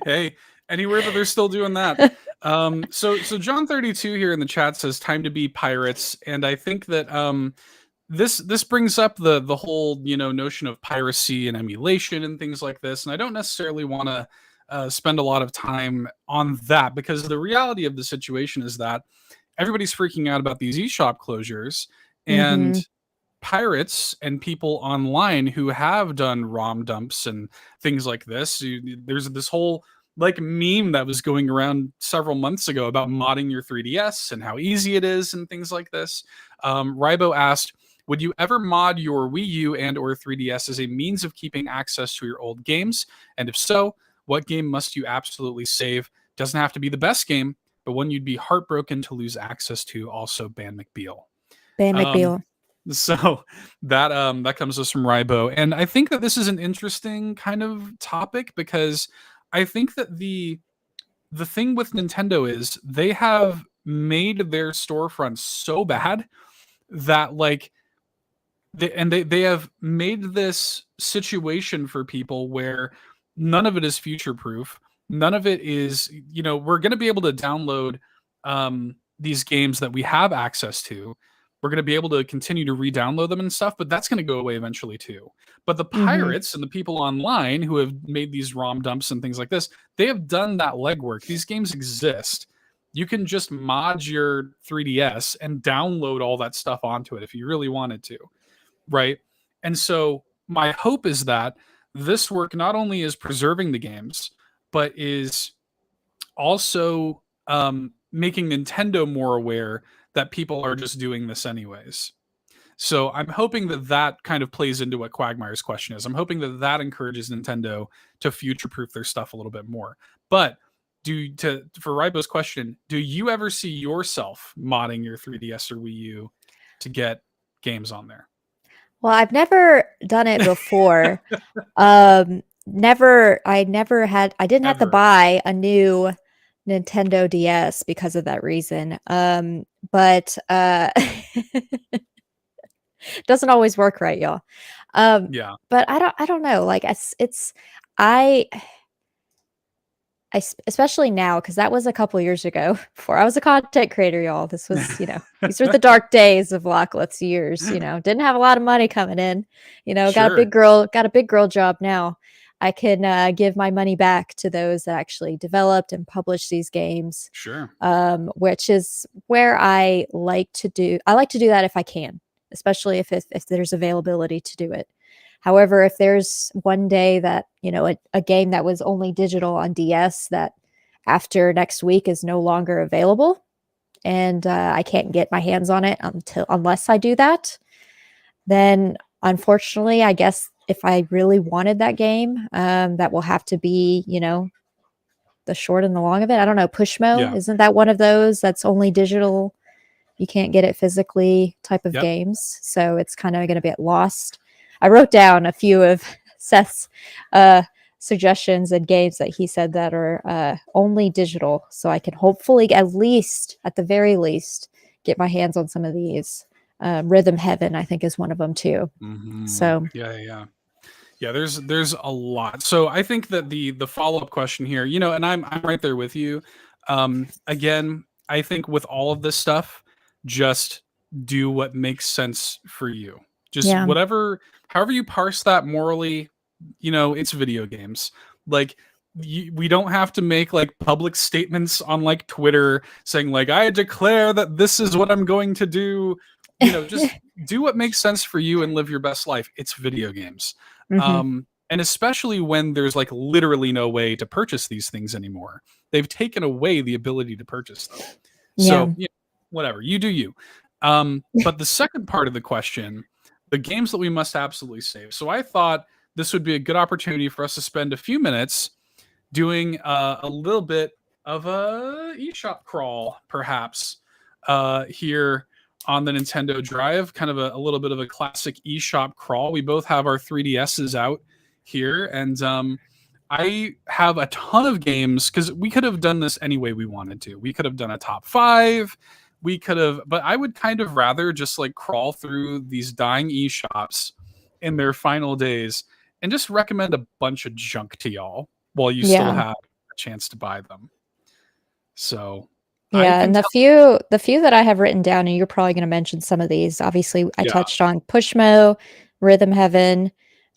[SPEAKER 2] Hey, anywhere that they're still doing that. So John 32 here in the chat says time to be pirates, and I think that this brings up the whole notion of piracy and emulation and things like this, and I don't necessarily want to spend a lot of time on that, because the reality of the situation is that everybody's freaking out about these eShop closures, and
[SPEAKER 1] Hmm.
[SPEAKER 2] pirates and people online who have done ROM dumps and things like this. There's this whole like meme that was going around several months ago about modding your 3DS and how easy it is and things like this. Ribo asked, would you ever mod your Wii U and or 3DS as a means of keeping access to your old games? And if so, what game must you absolutely save? Doesn't have to be the best game, but one you'd be heartbroken to lose access to. Also, Ban McBeal.
[SPEAKER 1] Ban
[SPEAKER 2] Um,
[SPEAKER 1] McBeal.
[SPEAKER 2] so that comes to us from Ribo, and I think that this is an interesting kind of topic, because I think that the thing with Nintendo is they have made their storefront so bad that like they have made this situation for people where none of it is future proof. None of it is, we're going to be able to download these games that we have access to. We're going to be able to continue to re-download them and stuff, but that's going to go away eventually too. But the pirates and the people online who have made these ROM dumps and things like this, they have done that legwork. These games exist. You can just mod your 3DS and download all that stuff onto it if you really wanted to. Right. And so my hope is that this work not only is preserving the games, but is also making Nintendo more aware that people are just doing this anyways. So I'm hoping that that kind of plays into what Quagmire's question is. I'm hoping that that encourages Nintendo to future-proof their stuff a little bit more. But for Raibo's question, do you ever see yourself modding your 3DS or Wii U to get games on there?
[SPEAKER 1] Well, I've never done it before. I didn't have to buy a new Nintendo DS because of that reason. But doesn't always work right, y'all.
[SPEAKER 2] Yeah.
[SPEAKER 1] But I don't know. Like especially now, because that was a couple years ago before I was a content creator, y'all. This was, these were the dark days of Lockleth's years. Didn't have a lot of money coming in. Got a big girl job now. I can give my money back to those that actually developed and published these games.
[SPEAKER 2] Sure.
[SPEAKER 1] Which is where I like to do that if I can, especially if there's availability to do it. However, if there's one day that, a game that was only digital on DS that after next week is no longer available and I can't get my hands on it unless I do that, then unfortunately, I guess if I really wanted that game, that will have to be, the short and the long of it. I don't know. Pushmo, isn't that one of those that's only digital? You can't get it physically type of games. So it's kind of going to be lost. I wrote down a few of Seth's suggestions and games that he said that are only digital. So I can hopefully at the very least, get my hands on some of these. Rhythm Heaven, I think, is one of them too. So
[SPEAKER 2] yeah, there's a lot. So I think that the follow-up question here, and I'm right there with you. Again, I think with all of this stuff, just do what makes sense for you. Just however you parse that morally, it's video games. Like we don't have to make like public statements on like Twitter saying like, I declare that this is what I'm going to do. Just do what makes sense for you and live your best life. It's video games. And especially when there's like literally no way to purchase these things anymore. They've taken away the ability to purchase them. So whatever, you do you. But the second part of the question, the games that we must absolutely save. So I thought this would be a good opportunity for us to spend a few minutes doing a little bit of a eShop crawl, perhaps, here on the Nintendo Drive, kind of a little bit of a classic eShop crawl. We both have our 3DSs out here, and I have a ton of games because we could have done this any way we wanted to. We could have done a top 5. But I would kind of rather just like crawl through these dying eShops in their final days and just recommend a bunch of junk to y'all while you still have a chance to buy them. So
[SPEAKER 1] and the few that I have written down, and you're probably going to mention some of these. Obviously, I touched on Pushmo, Rhythm Heaven,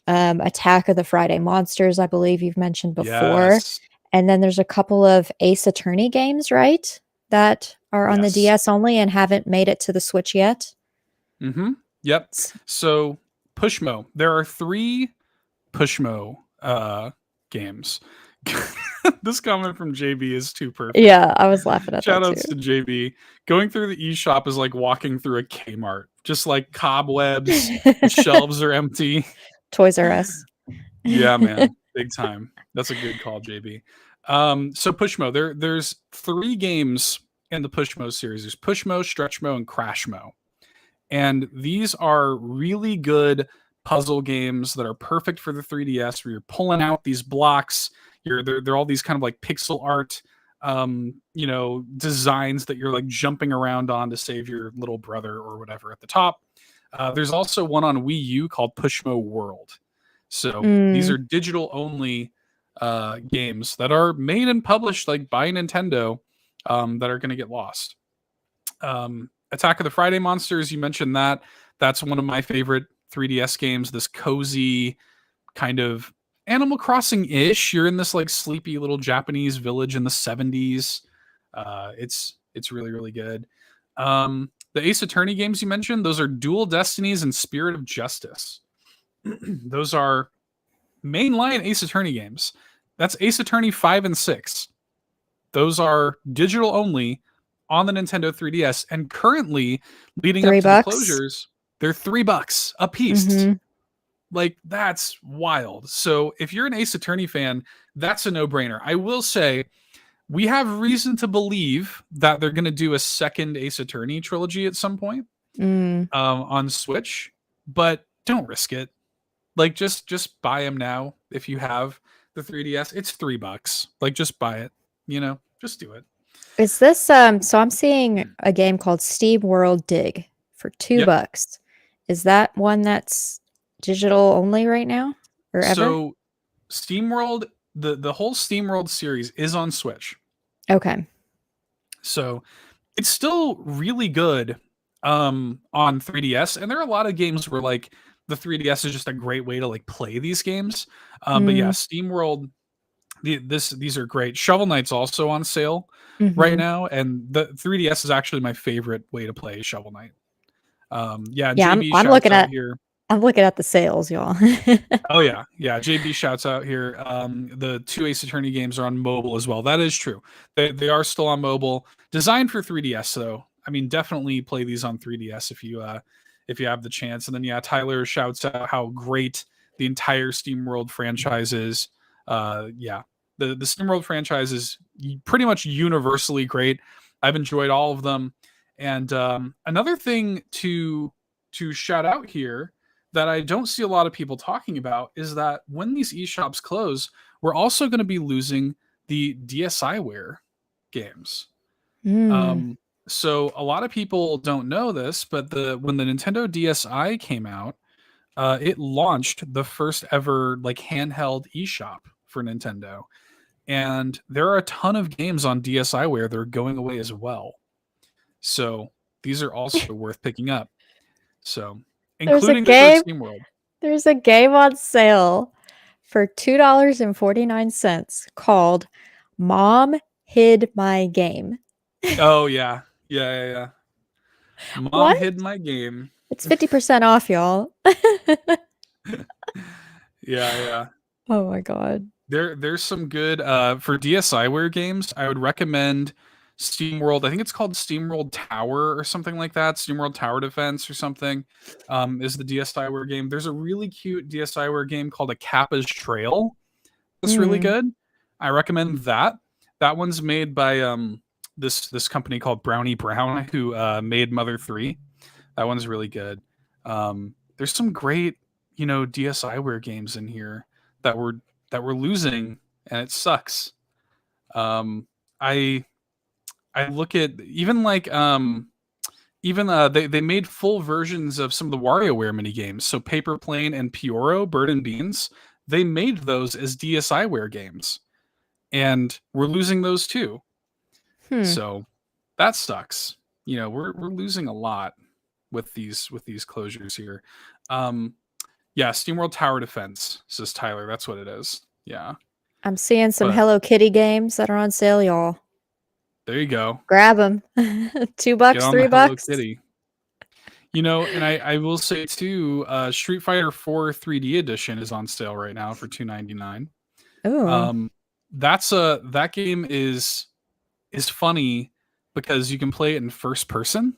[SPEAKER 1] Attack of the Friday Monsters, I believe you've mentioned before. And then there's a couple of Ace Attorney games, right? That are on the DS only and haven't made it to the Switch yet.
[SPEAKER 2] Yep. So Pushmo, there are 3 Pushmo games. This comment from JB is too perfect.
[SPEAKER 1] Yeah, I was laughing at that
[SPEAKER 2] Shout outs to JB. Going through the eShop is like walking through a Kmart. Just like cobwebs, the shelves are empty.
[SPEAKER 1] Toys R Us.
[SPEAKER 2] Yeah, man. Big time. That's a good call, JB. So Pushmo, there's 3 games in the Pushmo series. There's Pushmo, Stretchmo, and Crashmo. And these are really good puzzle games that are perfect for the 3DS, where you're pulling out these blocks. They're all these kind of like pixel art designs that you're like jumping around on to save your little brother or whatever at the top. There's also one on Wii U called Pushmo World. So these
[SPEAKER 1] Mm.
[SPEAKER 2] are digital only games that are made and published like by Nintendo, that are going to get lost. Attack of the Friday Monsters, you mentioned that. That's one of my favorite 3DS games. This cozy kind of Animal Crossing ish. You're in this like sleepy little Japanese village in the 70s. It's really really good. The Ace Attorney games you mentioned, those are Dual Destinies and Spirit of Justice. Those are mainline Ace Attorney games. That's Ace Attorney 5 and 6. Those are digital only on the Nintendo 3DS, and currently leading up to the
[SPEAKER 1] $3.
[SPEAKER 2] closures, they're $3 a piece.
[SPEAKER 1] Mm-hmm.
[SPEAKER 2] Like, that's wild. So if you're an Ace Attorney fan, that's a no-brainer. I will say we have reason to believe that they're going to do a second Ace Attorney trilogy at some point on Switch, but don't risk it. Like, just buy them now if you have the 3DS. It's $3. Like, just buy it. Just do it.
[SPEAKER 1] Is this so I'm seeing a game called Steam World Dig for $2.
[SPEAKER 2] Yep.
[SPEAKER 1] Is that one that's digital only right now or ever?
[SPEAKER 2] So SteamWorld, the whole SteamWorld series is on Switch.
[SPEAKER 1] Okay.
[SPEAKER 2] So it's still really good on 3DS, and there are a lot of games where like the 3DS is just a great way to like play these games. But yeah, SteamWorld, these are great. Shovel Knight's also on sale right now, and the 3DS is actually my favorite way to play Shovel Knight. Yeah, JB
[SPEAKER 1] I'm
[SPEAKER 2] shouts
[SPEAKER 1] looking
[SPEAKER 2] out
[SPEAKER 1] at
[SPEAKER 2] here.
[SPEAKER 1] I'm looking at the sales, y'all.
[SPEAKER 2] Oh yeah. JB shouts out here. The two Ace Attorney games are on mobile as well. That is true. They are still on mobile. Designed for 3DS though. I mean, definitely play these on 3DS if you have the chance. And then yeah, Tyler shouts out how great the entire SteamWorld franchise is. Yeah, the SteamWorld franchise is pretty much universally great. I've enjoyed all of them. And another thing to shout out here that I don't see a lot of people talking about is that when these eShops close, we're also going to be losing the DSiWare games. So a lot of people don't know this, but when the Nintendo DSi came out, it launched the first ever like handheld eShop for Nintendo, and there are a ton of games on DSiWare that are going away as well. So these are also worth picking up. So including the third SteamWorld.
[SPEAKER 1] There's a game on sale for $2.49 called Mom Hid My Game.
[SPEAKER 2] Oh yeah. Mom hid my game.
[SPEAKER 1] It's 50% off, y'all.
[SPEAKER 2] Yeah.
[SPEAKER 1] Oh my god.
[SPEAKER 2] There's some good for DSiWare games. I would recommend SteamWorld. I think it's called SteamWorld Tower or something like that. SteamWorld Tower Defense or something is the DSiWare game. There's a really cute DSiWare game called A Kappa's Trail. That's really good. I recommend that. That one's made by this company called Brownie Brown, who made Mother 3. That one's really good. There's some great, DSiWare games in here that we're losing, and it sucks. I look at even like they made full versions of some of the WarioWare mini games. So Paper Plane and Pioro, Bird and Beans, they made those as DSiWare games, and we're losing those too. So that sucks. We're losing a lot with these closures here. Yeah, SteamWorld Tower Defense, says Tyler. That's what it is. Yeah.
[SPEAKER 1] I'm seeing some Hello Kitty games that are on sale, y'all.
[SPEAKER 2] There you go.
[SPEAKER 1] Grab them. $2, $3.
[SPEAKER 2] Hello Kitty. And I will say too, Street Fighter 4 3D edition is on sale right now for $2.99.
[SPEAKER 1] Oh.
[SPEAKER 2] That game is funny because you can play it in first person.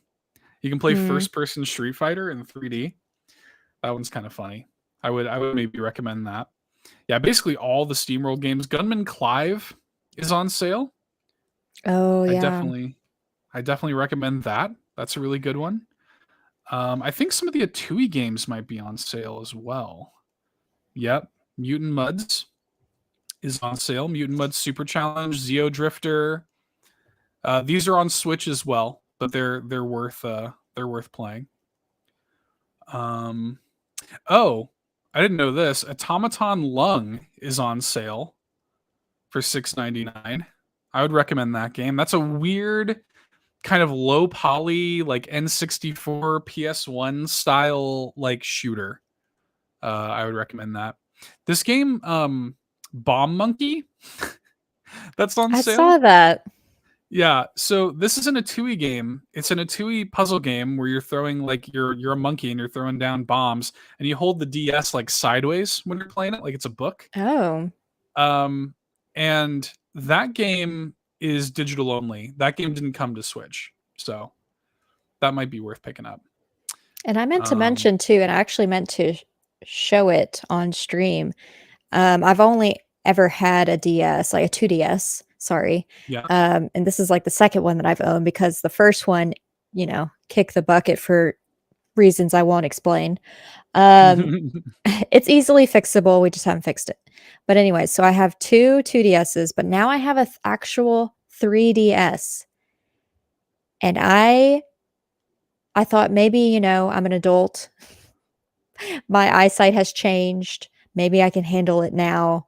[SPEAKER 2] You can play first person Street Fighter in 3D. That one's kind of funny. I would maybe recommend that. Yeah, basically all the SteamWorld games. Gunman Clive is on sale.
[SPEAKER 1] Oh yeah.
[SPEAKER 2] I definitely recommend that. That's a really good one. I think some of the Atui games might be on sale as well. Yep. Mutant Muds is on sale. Mutant Muds Super Challenge, Zeo Drifter, These are on Switch as well, but they're worth playing. Oh, I didn't know this. Automaton Lung is on sale for $6.99. I would recommend that game. That's a weird kind of low poly like N64 PS1 style like shooter. I would recommend that. This game, Bomb Monkey, that's on
[SPEAKER 1] I
[SPEAKER 2] sale.
[SPEAKER 1] saw that.
[SPEAKER 2] Yeah, so this isn't a Tui game. It's an Tui puzzle game where you're throwing like you're a monkey and you're throwing down bombs, and you hold the DS like sideways when you're playing it, like it's a book.
[SPEAKER 1] Oh.
[SPEAKER 2] Um, and that game is digital only. That game didn't come to Switch, so that might be worth picking up.
[SPEAKER 1] And I meant to mention too, and I actually meant to show it on stream. I've only ever had a DS, like a 2DS, sorry.
[SPEAKER 2] Yeah.
[SPEAKER 1] And this is like the second one that I've owned because the first one, kicked the bucket for reasons I won't explain. It's easily fixable. We just haven't fixed it. But anyway, so I have two 2DSs, but now I have a actual 3DS. And I thought maybe, I'm an adult. My eyesight has changed. Maybe I can handle it now.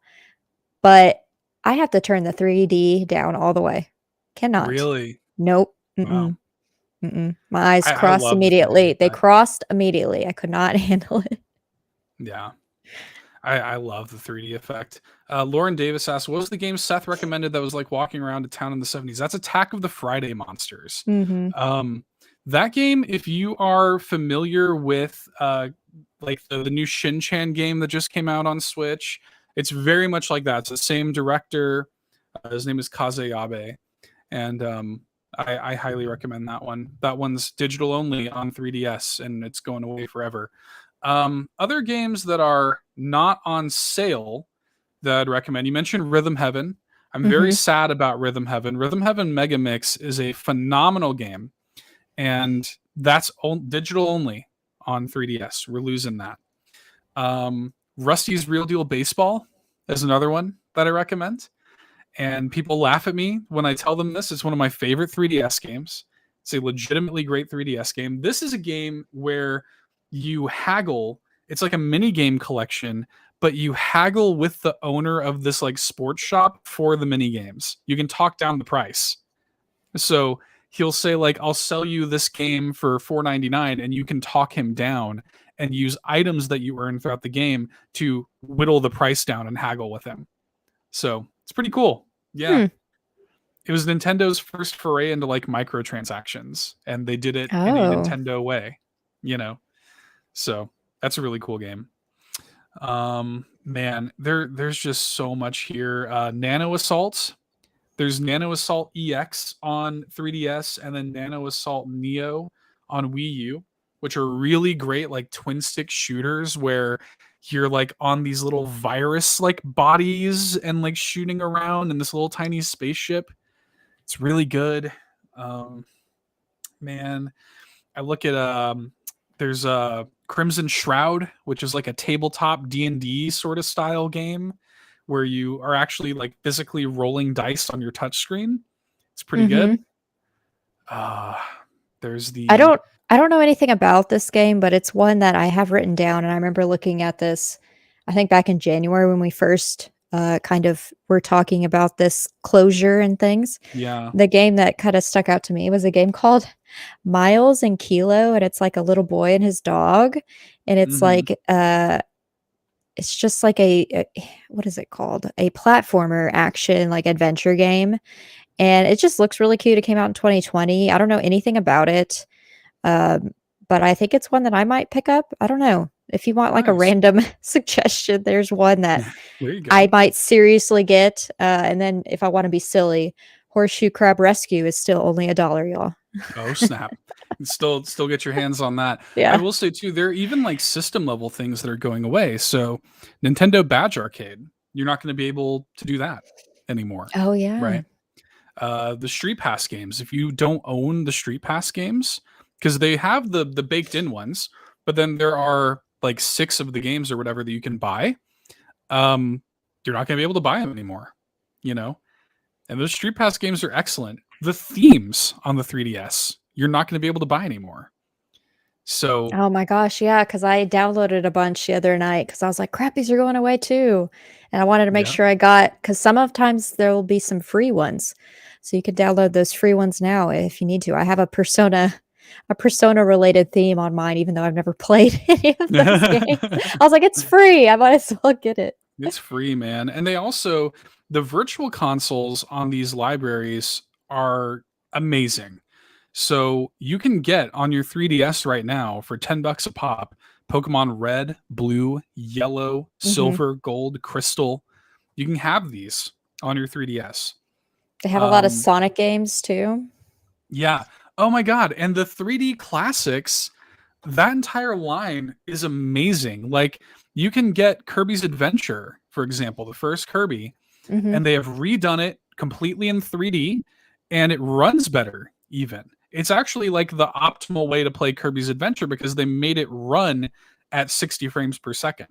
[SPEAKER 1] But I have to turn the 3D down all the way. Cannot.
[SPEAKER 2] Really?
[SPEAKER 1] Nope.
[SPEAKER 2] Wow.
[SPEAKER 1] My eyes
[SPEAKER 2] I
[SPEAKER 1] crossed
[SPEAKER 2] love the 3D
[SPEAKER 1] immediately. They
[SPEAKER 2] effect.
[SPEAKER 1] crossed immediately. I could not handle it.
[SPEAKER 2] Yeah. I love the 3D effect. Lauren Davis asked, what was the game Seth recommended that was like walking around a town in the 70s? That's Attack of the Friday Monsters. That game, if you are familiar with like the new Shin-Chan game that just came out on Switch, it's very much like that. It's the same director. His name is Kaze-Yabe. And I highly recommend that one. That one's digital only on 3DS, and it's going away forever. Other games that are not on sale that I'd recommend. You mentioned Rhythm Heaven. I'm very sad about Rhythm Heaven. Rhythm Heaven Mega Mix is a phenomenal game, and that's digital only on 3DS. We're losing that. Rusty's Real Deal Baseball is another one that I recommend. And people laugh at me when I tell them this. It's one of my favorite 3DS games. It's a legitimately great 3DS game. This is a game where you haggle. It's like a mini game collection, but you haggle with the owner of this like sports shop for the mini games. You can talk down the price. So he'll say like, I'll sell you this game for $4.99, and you can talk him down and use items that you earn throughout the game to whittle the price down and haggle with him. So it's pretty cool. Yeah. It was Nintendo's first foray into like microtransactions, and they did it in a Nintendo way, So that's a really cool game. Man, there's just so much here. Nano Assault. There's Nano Assault EX on 3DS, and then Nano Assault Neo on Wii U, which are really great like twin stick shooters where you're like on these little virus like bodies and like shooting around in this little tiny spaceship. It's really good. Man, I look at there's a Crimson Shroud, which is like a tabletop D&D sort of style game where you are actually like physically rolling dice on your touchscreen. It's pretty good. There's the
[SPEAKER 1] I don't know anything about this game, but it's one that I have written down, and I remember looking at this, I think back in January when we first kind of were talking about this closure and things.
[SPEAKER 2] Yeah.
[SPEAKER 1] The game that kind of stuck out to me was a game called Miles and Kilo, and it's like a little boy and his dog, and it's like it's just like a what is it called? A platformer action like adventure game. And it just looks really cute. It came out in 2020. I don't know anything about it. But I think it's one that I might pick up. I don't know. If you want like a random suggestion, there's one that I might seriously get. And then if I want to be silly, Horseshoe Crab Rescue is still only $1, y'all.
[SPEAKER 2] Oh, snap. Still get your hands on that.
[SPEAKER 1] Yeah.
[SPEAKER 2] I will say too, there are even like system level things that are going away. So Nintendo Badge Arcade, you're not going to be able to do that anymore.
[SPEAKER 1] Oh yeah.
[SPEAKER 2] Right. The Street Pass games, if you don't own the Street Pass games, because they have the baked in ones, but then there are like 6 of the games or whatever that you can buy. You're not going to be able to buy them anymore, And those Street Pass games are excellent. the themes on the 3DS, you're not going to be able to buy anymore. So,
[SPEAKER 1] Oh my gosh, yeah, because I downloaded a bunch the other night because I was like, crap, these are going away too. And I wanted to make
[SPEAKER 2] yeah.
[SPEAKER 1] sure I got, because sometimes there will be some free ones. So you could download those free ones now if you need to. I have a Persona related theme on mine, even though I've never played any of those games. I was like, it's free. I might as well get it.
[SPEAKER 2] It's free, man. And they also, the virtual consoles on these libraries are amazing. So you can get on your 3DS right now for $10 a pop Pokemon Red, Blue, Yellow,
[SPEAKER 1] Hmm.
[SPEAKER 2] Silver, Gold, Crystal. You can have these on your 3DS.
[SPEAKER 1] They have a lot of
[SPEAKER 2] Um,
[SPEAKER 1] Sonic games too.
[SPEAKER 2] yeah. Oh my God. And the 3D classics, that entire line is amazing. Like you can get Kirby's Adventure, for example, the first Kirby,
[SPEAKER 1] Hmm.
[SPEAKER 2] and they have redone it completely in 3D and it runs better even. It's actually like the optimal way to play Kirby's Adventure because they made it run at 60 frames per second.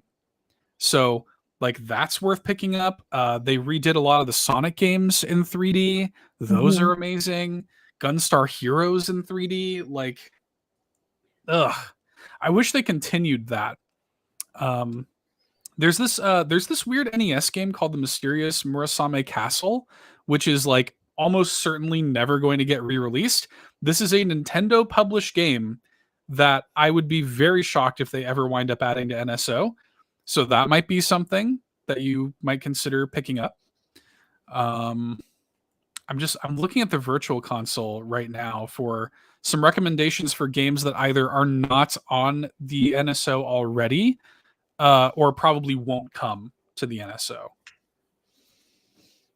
[SPEAKER 2] So like that's worth picking up. They redid a lot of the Sonic games in 3D. Those
[SPEAKER 1] Hmm.
[SPEAKER 2] are amazing. Gunstar Heroes in 3D, like ugh. I wish they continued that. Um, there's this weird NES game called The Mysterious Murasame Castle, which is like almost certainly never going to get re-released. This is a Nintendo published game that I would be very shocked if they ever wind up adding to NSO. So that might be something that you might consider picking up. Um, I'm looking at the virtual console right now for some recommendations for games that either are not on the NSO already or probably won't come to the NSO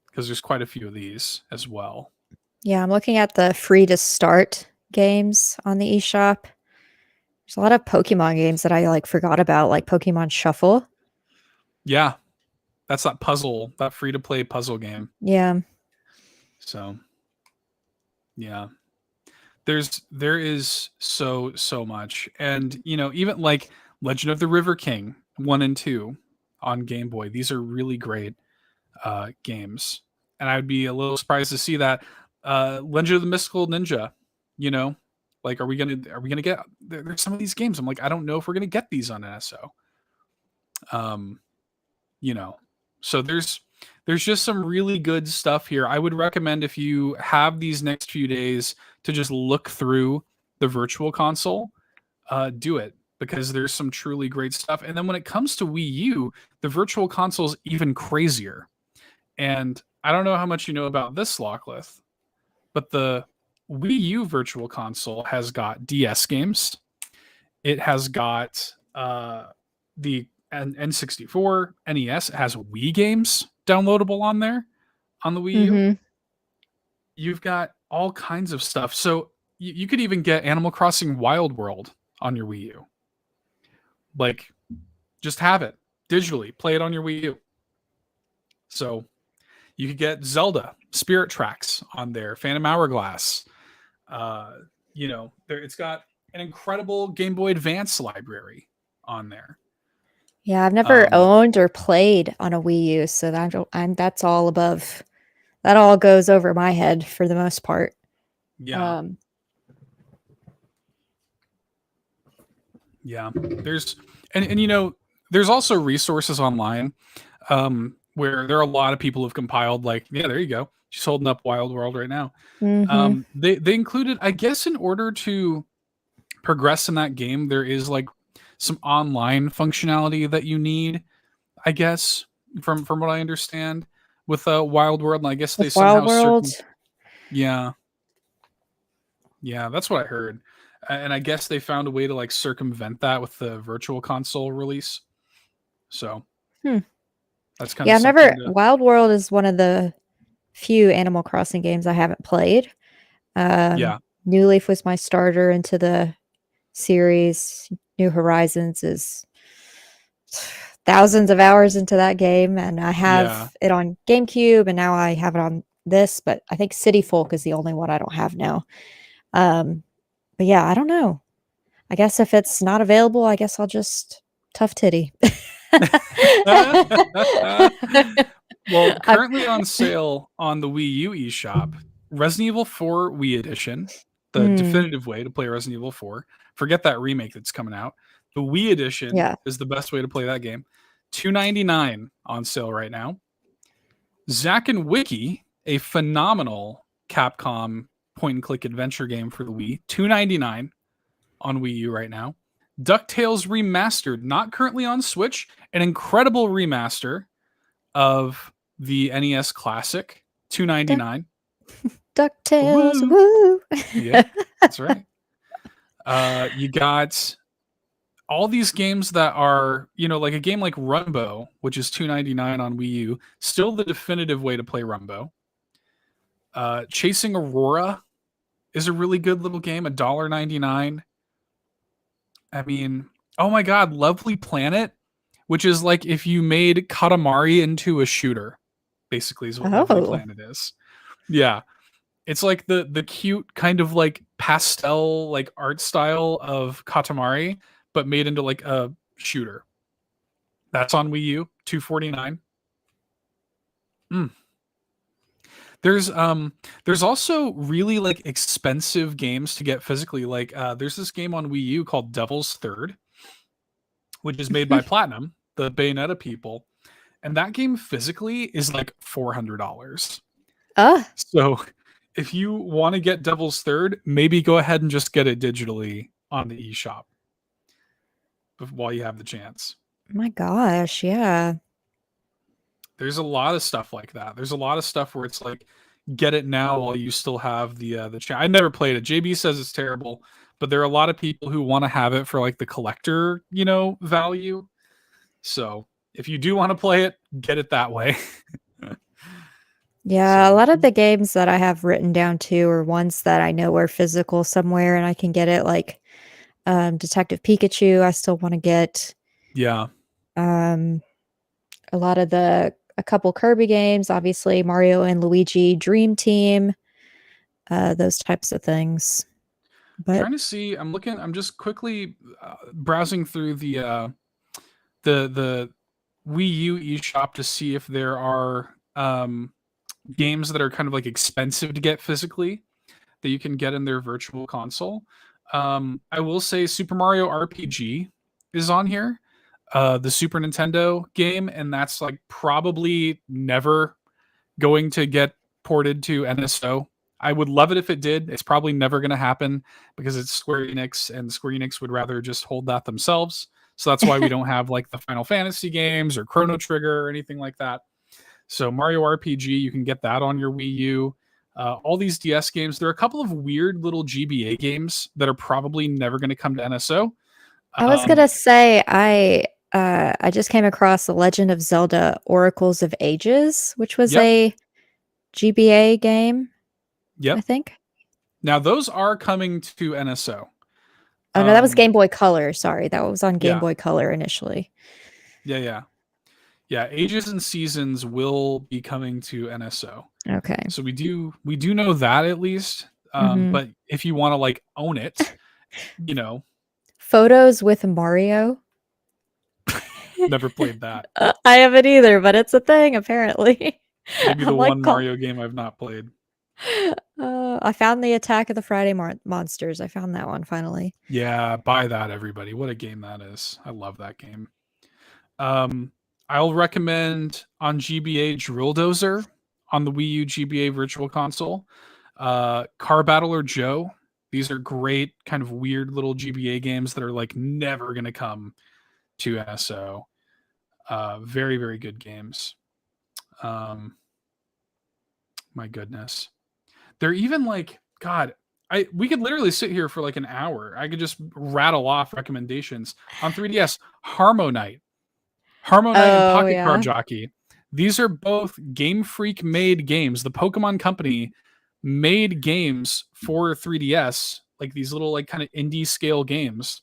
[SPEAKER 2] because there's quite a few of these as well.
[SPEAKER 1] Yeah, I'm looking at the free to start games on the eShop. There's a lot of Pokemon games that I like forgot about, like Pokemon Shuffle.
[SPEAKER 2] Yeah, that's that puzzle, that free to play puzzle game.
[SPEAKER 1] Yeah.
[SPEAKER 2] So yeah, there is so much, and you know even like Legend of the River King 1 and 2 on Game Boy. These are really great games, and I'd be a little surprised to see that Legend of the Mystical Ninja. You know, like are we gonna get there's some of these games? I'm like I don't know if we're gonna get these on NSO. Um, you know, so there's just some really good stuff here. I would recommend if you have these next few days to just look through the virtual console, do it because there's some truly great stuff. And then when it comes to Wii U, the virtual console is even crazier. And I don't know how much you know about this, Lockleth, but the Wii U Virtual Console has got DS games. It has got the N64, NES. It has Wii games downloadable on there on the Wii U.
[SPEAKER 1] Hmm.
[SPEAKER 2] You've got all kinds of stuff. So you could even get Animal Crossing Wild World on your Wii U. Like, just have it digitally, play it on your Wii U. So you could get Zelda Spirit Tracks on there, Phantom Hourglass. Uh, you know, it's got an incredible Game Boy Advance library on there.
[SPEAKER 1] Yeah, I've never
[SPEAKER 2] Um,
[SPEAKER 1] owned or played on a Wii U, so that's all above. That all goes over my head for the most part.
[SPEAKER 2] yeah,
[SPEAKER 1] Um,
[SPEAKER 2] yeah. And you know, there's also resources online where there are a lot of people who've compiled like, yeah, there you go. She's holding up Wild World right now.
[SPEAKER 1] mhm.
[SPEAKER 2] They included, I guess, in order to progress in that game, there is like some online functionality that you need, I guess, from what I understand, with Wild World, and I guess they
[SPEAKER 1] With Wild
[SPEAKER 2] somehow
[SPEAKER 1] World,
[SPEAKER 2] yeah, yeah, that's what I heard, and I guess they found a way to like circumvent that with the Virtual Console release. So
[SPEAKER 1] hmm.
[SPEAKER 2] that's kind
[SPEAKER 1] Yeah,
[SPEAKER 2] of
[SPEAKER 1] I've
[SPEAKER 2] something
[SPEAKER 1] never.
[SPEAKER 2] to
[SPEAKER 1] Wild World is one of the few Animal Crossing games I haven't played. Um,
[SPEAKER 2] yeah,
[SPEAKER 1] New Leaf was my starter into the series. New Horizons is thousands of hours into that game, and I
[SPEAKER 2] yeah.
[SPEAKER 1] have it on GameCube, and now I have it on this. But I think City Folk is the only one I don't have now. Um, but yeah, I don't know. I guess if it's not available, I guess I'll just tough titty.
[SPEAKER 2] Well,
[SPEAKER 1] I
[SPEAKER 2] currently on sale on the Wii U eShop Resident Evil 4 Wii Edition, the
[SPEAKER 1] Mm,
[SPEAKER 2] definitive way to play Resident Evil 4. Forget that remake that's coming out. The Wii Edition
[SPEAKER 1] yeah.
[SPEAKER 2] is the best way to play that game. $2.99 on sale right now. Zack and Wiki, a phenomenal Capcom point and click adventure game for the Wii, $2.99 on Wii U right now. DuckTales Remastered, not currently on Switch, an incredible remaster of the NES Classic,
[SPEAKER 1] Duck,
[SPEAKER 2] $2.99.
[SPEAKER 1] DuckTales,
[SPEAKER 2] Woo!
[SPEAKER 1] woo!
[SPEAKER 2] Yeah, that's right. You got all these games that are, like a game like Rumbo, which is $2.99 on Wii U, still the definitive way to play Rumbo. Chasing Aurora is a really good little game, $1.99. I mean, oh my god, Lovely Planet, which is like if you made Katamari into a shooter, basically is what Lovely
[SPEAKER 1] Oh,
[SPEAKER 2] Planet is. Yeah. It's like the cute kind of like pastel like art style of Katamari, but made into like a shooter. That's on Wii U, $2.49. Mm. There's also really like expensive games to get physically. Like there's this game on Wii U called Devil's Third, which is made by Platinum, the Bayonetta people. And that game physically is like $400.
[SPEAKER 1] ah,
[SPEAKER 2] So if you want to get Devil's Third, maybe go ahead and just get it digitally on the eShop while you have the chance.
[SPEAKER 1] my gosh, yeah.
[SPEAKER 2] There's a lot of stuff like that. There's a lot of stuff where it's like get it now while you still have the chance. I never played it. JB says it's terrible, but there are a lot of people who want to have it for like the collector, value. So if you do want to play it, get it that way.
[SPEAKER 1] Yeah, a
[SPEAKER 2] So
[SPEAKER 1] lot of the games that I have written down too are ones that I know are physical somewhere and I can get it, like Detective Pikachu. I still want to get
[SPEAKER 2] yeah,
[SPEAKER 1] um, a couple Kirby games, obviously Mario and Luigi Dream Team, those types of things. But
[SPEAKER 2] trying to see. I'm just quickly browsing through the Wii U eShop to see if there are games that are kind of like expensive to get physically that you can get in their virtual console. I will say Super Mario RPG is on here, the Super Nintendo game, and that's like probably never going to get ported to NSO. I would love it if it did. It's probably never going to happen because it's Square Enix, and Square Enix would rather just hold that themselves. So that's why we don't have like the Final Fantasy games or Chrono Trigger or anything like that. So Mario RPG, you can get that on your Wii U. All these DS games, there are a couple of weird little GBA games that are probably never going to come to NSO.
[SPEAKER 1] I was gonna say I just came across The Legend of Zelda Oracles of Ages, which was
[SPEAKER 2] Yep,
[SPEAKER 1] a GBA game, I
[SPEAKER 2] yep.
[SPEAKER 1] think.
[SPEAKER 2] Now those are coming to NSO.
[SPEAKER 1] Oh no, that was
[SPEAKER 2] Um,
[SPEAKER 1] Game Boy Color. Sorry, that was on Game
[SPEAKER 2] yeah,
[SPEAKER 1] Boy Color initially.
[SPEAKER 2] yeah. Yeah, Ages and Seasons will be coming to NSO.
[SPEAKER 1] Okay.
[SPEAKER 2] So we do know that at least.
[SPEAKER 1] Hmm.
[SPEAKER 2] But if you want to like own it, you know,
[SPEAKER 1] Photos with Mario.
[SPEAKER 2] never played that.
[SPEAKER 1] I haven't either, but it's a thing apparently.
[SPEAKER 2] Maybe the
[SPEAKER 1] I'm like,
[SPEAKER 2] one Mario game I've not played.
[SPEAKER 1] I found the Attack of the Friday Monsters. I found that one finally.
[SPEAKER 2] Yeah, buy that everybody. What a game that is. I love that game. Um I'll recommend on GBA Drill Dozer on the Wii U GBA Virtual Console. Car Battler Joe. These are great kind of weird little GBA games that are like never going to come to NSO. Very, very good games. Um, my goodness. They're even like, God, we could literally sit here for like an hour. I could just rattle off recommendations. On 3DS, Harmonite and
[SPEAKER 1] Oh
[SPEAKER 2] Pocket Card
[SPEAKER 1] yeah.
[SPEAKER 2] Jockey. These are both Game Freak made games. The Pokemon Company made games for 3DS, like these little like kind of indie scale games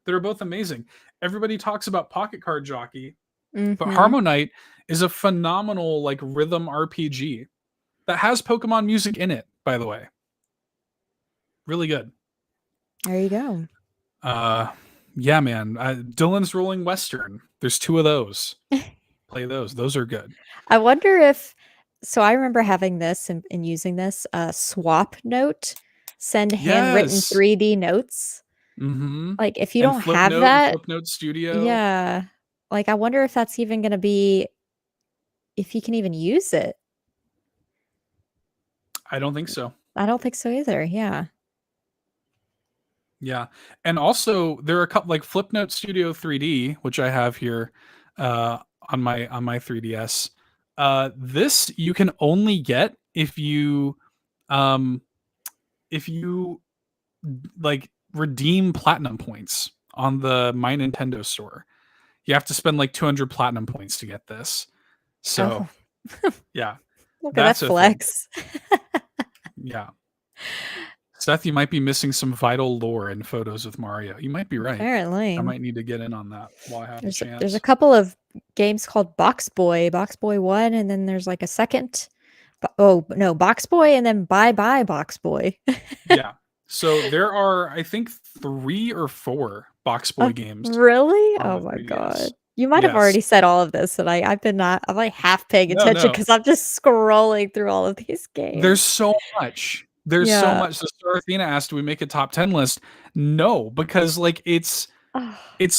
[SPEAKER 2] that are both amazing. Everybody talks about Pocket Card Jockey, but
[SPEAKER 1] Hmm.
[SPEAKER 2] Harmonite is a phenomenal like rhythm RPG that has Pokemon music in it, by the way. Really good.
[SPEAKER 1] There you go.
[SPEAKER 2] Uh yeah, man. Dylan's Rolling Western. There's two of those. Play those. Those are good.
[SPEAKER 1] I wonder if So I remember having this and using this swap note, send handwritten
[SPEAKER 2] Yes.
[SPEAKER 1] 3D notes.
[SPEAKER 2] Mm-hmm.
[SPEAKER 1] Like if you
[SPEAKER 2] And
[SPEAKER 1] don't have that,
[SPEAKER 2] Flipnote Studio.
[SPEAKER 1] yeah. Like I wonder if that's even going to be, if you can even use it.
[SPEAKER 2] I don't think so.
[SPEAKER 1] I don't think so either. Yeah.
[SPEAKER 2] Yeah. And also there are a couple like Flipnote Studio 3D, which I have here on my 3DS. This you can only get um if you like redeem platinum points on the My Nintendo store. You have to spend like 200 platinum points to get this. So,
[SPEAKER 1] Oh,
[SPEAKER 2] yeah,
[SPEAKER 1] look at that
[SPEAKER 2] that's a thing.
[SPEAKER 1] flex.
[SPEAKER 2] Yeah. Seth, you might be missing some vital lore in photos with Mario. You might be right.
[SPEAKER 1] Apparently.
[SPEAKER 2] I might need to get in on that while I have a chance.
[SPEAKER 1] There's a couple of games called Box Boy 1, and then there's like a second. Oh, no, Box Boy and then Bye Bye Box Boy.
[SPEAKER 2] Yeah. So there are, I think, 3 or 4 Box Boy games.
[SPEAKER 1] Really?
[SPEAKER 2] On
[SPEAKER 1] Oh
[SPEAKER 2] the
[SPEAKER 1] my
[SPEAKER 2] 3DS.
[SPEAKER 1] god. You might have already said all of this, and I'm like half paying attention because I'm just scrolling through all of these games.
[SPEAKER 2] There's so much. There's so much. So Sarathena asked, "Do we make a top 10 list?" No, because like it's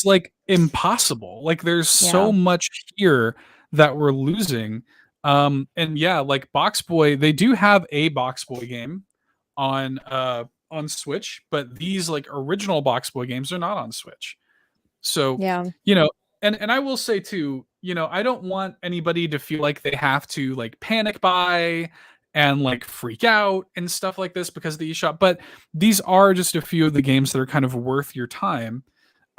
[SPEAKER 2] like impossible. Like there's so much here that we're losing. And yeah, like Box Boy, they do have a Box Boy game on Switch, but these like original Box Boy games are not on Switch. So,
[SPEAKER 1] yeah.
[SPEAKER 2] you know, and I will say too, you know, I don't want anybody to feel like they have to like panic buy and like freak out and stuff like this because of the eShop, but these are just a few of the games that are kind of worth your time.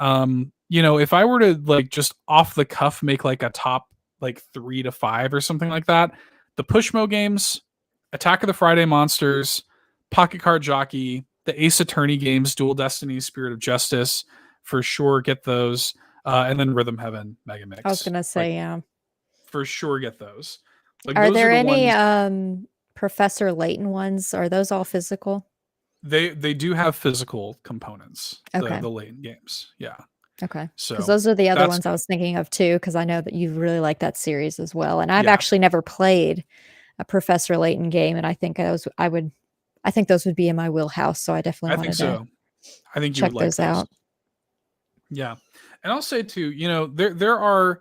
[SPEAKER 2] You know, if I were to like just off the cuff make like a top like 3 to 5 or something like that, the Pushmo games, Attack of the Friday Monsters, Pocket Card Jockey, the Ace Attorney games, Dual Destiny, Spirit of Justice, for sure get those. And then Rhythm Heaven Mega Mix.
[SPEAKER 1] I was gonna say, yeah.
[SPEAKER 2] For sure get those. Like
[SPEAKER 1] are
[SPEAKER 2] those
[SPEAKER 1] there
[SPEAKER 2] are the
[SPEAKER 1] any
[SPEAKER 2] ones,
[SPEAKER 1] Professor Layton ones? Are those all physical?
[SPEAKER 2] They do have physical components.
[SPEAKER 1] Okay.
[SPEAKER 2] The Layton games. Yeah.
[SPEAKER 1] Okay.
[SPEAKER 2] So
[SPEAKER 1] because those are the other ones
[SPEAKER 2] good.
[SPEAKER 1] I was thinking of too, because I know that you really like that series as well. And I've actually never played a Professor Layton game, and I think those would be in my wheelhouse. So I definitely wanted to
[SPEAKER 2] I think you
[SPEAKER 1] check
[SPEAKER 2] would like
[SPEAKER 1] those out.
[SPEAKER 2] Yeah. And I'll say too, you know, there are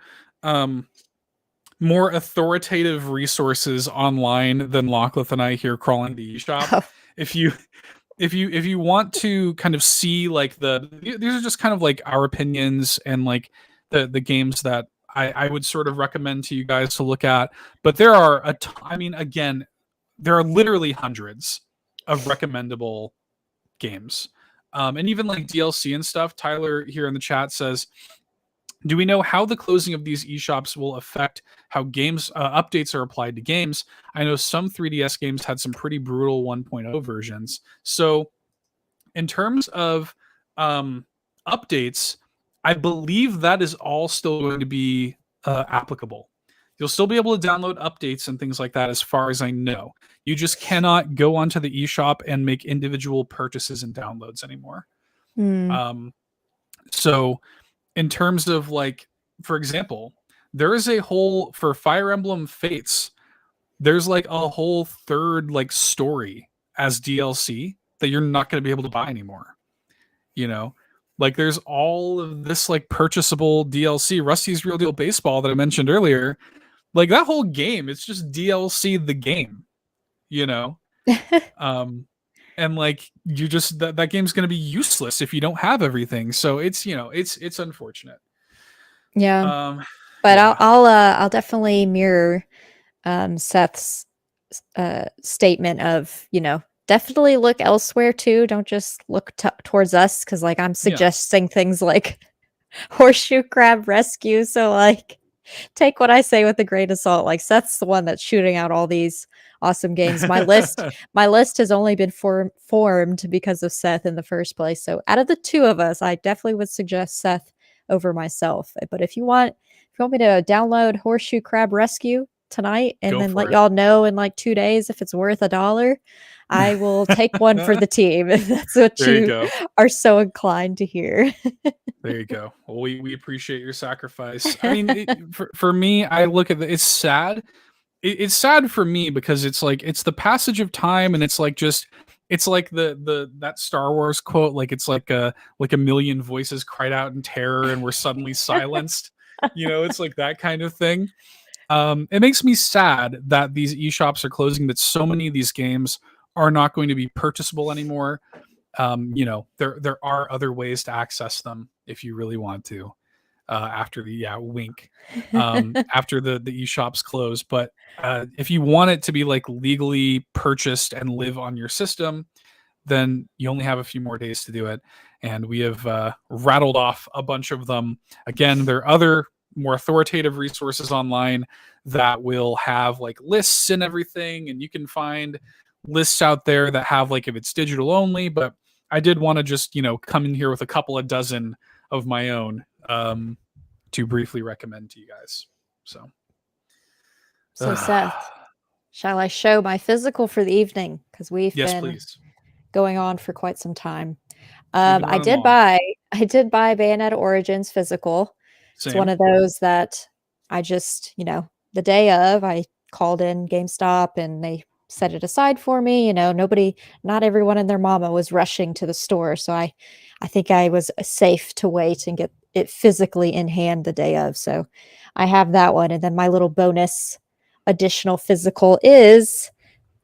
[SPEAKER 2] more authoritative resources online than Lachlan and I here crawling the eShop.
[SPEAKER 1] Oh.
[SPEAKER 2] If you want to kind of see like these are just kind of like our opinions and like the games that I would sort of recommend to you guys to look at. But there are I mean, again, there are literally hundreds of recommendable games. And even like DLC and stuff. Tyler here in the chat says, do we know how the closing of these eShops will affect how games updates are applied to games? I know some 3DS games had some pretty brutal 1.0 versions. So in terms of updates, I believe that is all still going to be applicable. You'll still be able to download updates and things like that as far as I know. You just cannot go onto the eShop and make individual purchases and downloads anymore. So in terms of like, for example, there is a whole, for Fire Emblem Fates, there's like a whole third like story as DLC that you're not going to be able to buy anymore. You know, like there's all of this like purchasable DLC, Rusty's Real Deal Baseball that I mentioned earlier. Like that whole game, it's just DLC the game, you know? And like you just that game's going to be useless if you don't have everything. So it's, you know, it's unfortunate.
[SPEAKER 1] Yeah. But
[SPEAKER 2] yeah.
[SPEAKER 1] I'll definitely mirror Seth's statement of, you know, definitely look elsewhere too. Don't just look towards us, because like I'm suggesting things like Horseshoe Crab Rescue. So like take what I say with a grain of salt. Like Seth's the one that's shooting out all these awesome games. My list has only been formed because of Seth in the first place. So out of the two of us, I definitely would suggest Seth over myself. But if you want me to download Horseshoe Crab Rescue tonight and then let y'all know in like 2 days if it's worth $1, I will take one for the team if that's what you are so inclined to hear.
[SPEAKER 2] There you go. Well, we appreciate your sacrifice. I mean, for me, I look at it's sad. it's sad for me because it's like it's the passage of time, and it's like just it's like the that Star Wars quote, like it's like a million voices cried out in terror and were suddenly silenced. It's like that kind of thing. It makes me sad that these eShops are closing, that so many of these games are not going to be purchasable anymore. There are other ways to access them if you really want to. After the wink, after the eShops close, but if you want it to be like legally purchased and live on your system, then you only have a few more days to do it. And we have rattled off a bunch of them. Again, there are other more authoritative resources online that will have like lists and everything, and you can find lists out there that have like if it's digital only. But I did want to just come in here with a couple of dozen of my own to briefly recommend to you guys. So
[SPEAKER 1] Seth, shall I show my physical for the evening? Because we've
[SPEAKER 2] yes,
[SPEAKER 1] been
[SPEAKER 2] please.
[SPEAKER 1] going on for quite some time.
[SPEAKER 2] We've been
[SPEAKER 1] I
[SPEAKER 2] running
[SPEAKER 1] did
[SPEAKER 2] long.
[SPEAKER 1] buy Bayonetta Origins physical.
[SPEAKER 2] Same.
[SPEAKER 1] It's one of those that I just, the day of, I called in GameStop and they set it aside for me. Not everyone and their mama was rushing to the store. So I think I was safe to wait and get it physically in hand the day of. So I have that one. And then my little bonus additional physical is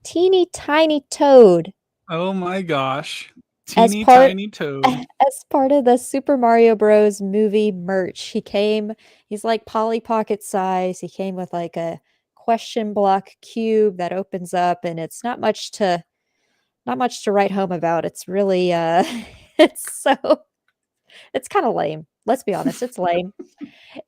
[SPEAKER 1] Teeny Tiny Toad.
[SPEAKER 2] Oh my gosh.
[SPEAKER 1] As
[SPEAKER 2] Teeny
[SPEAKER 1] part
[SPEAKER 2] tiny toad.
[SPEAKER 1] as part of the Super Mario Bros. Movie merch, he's like Polly Pocket size. He came with like a question block cube that opens up, and it's not much to write home about. It's really it's kind of lame. Let's be honest, it's lame.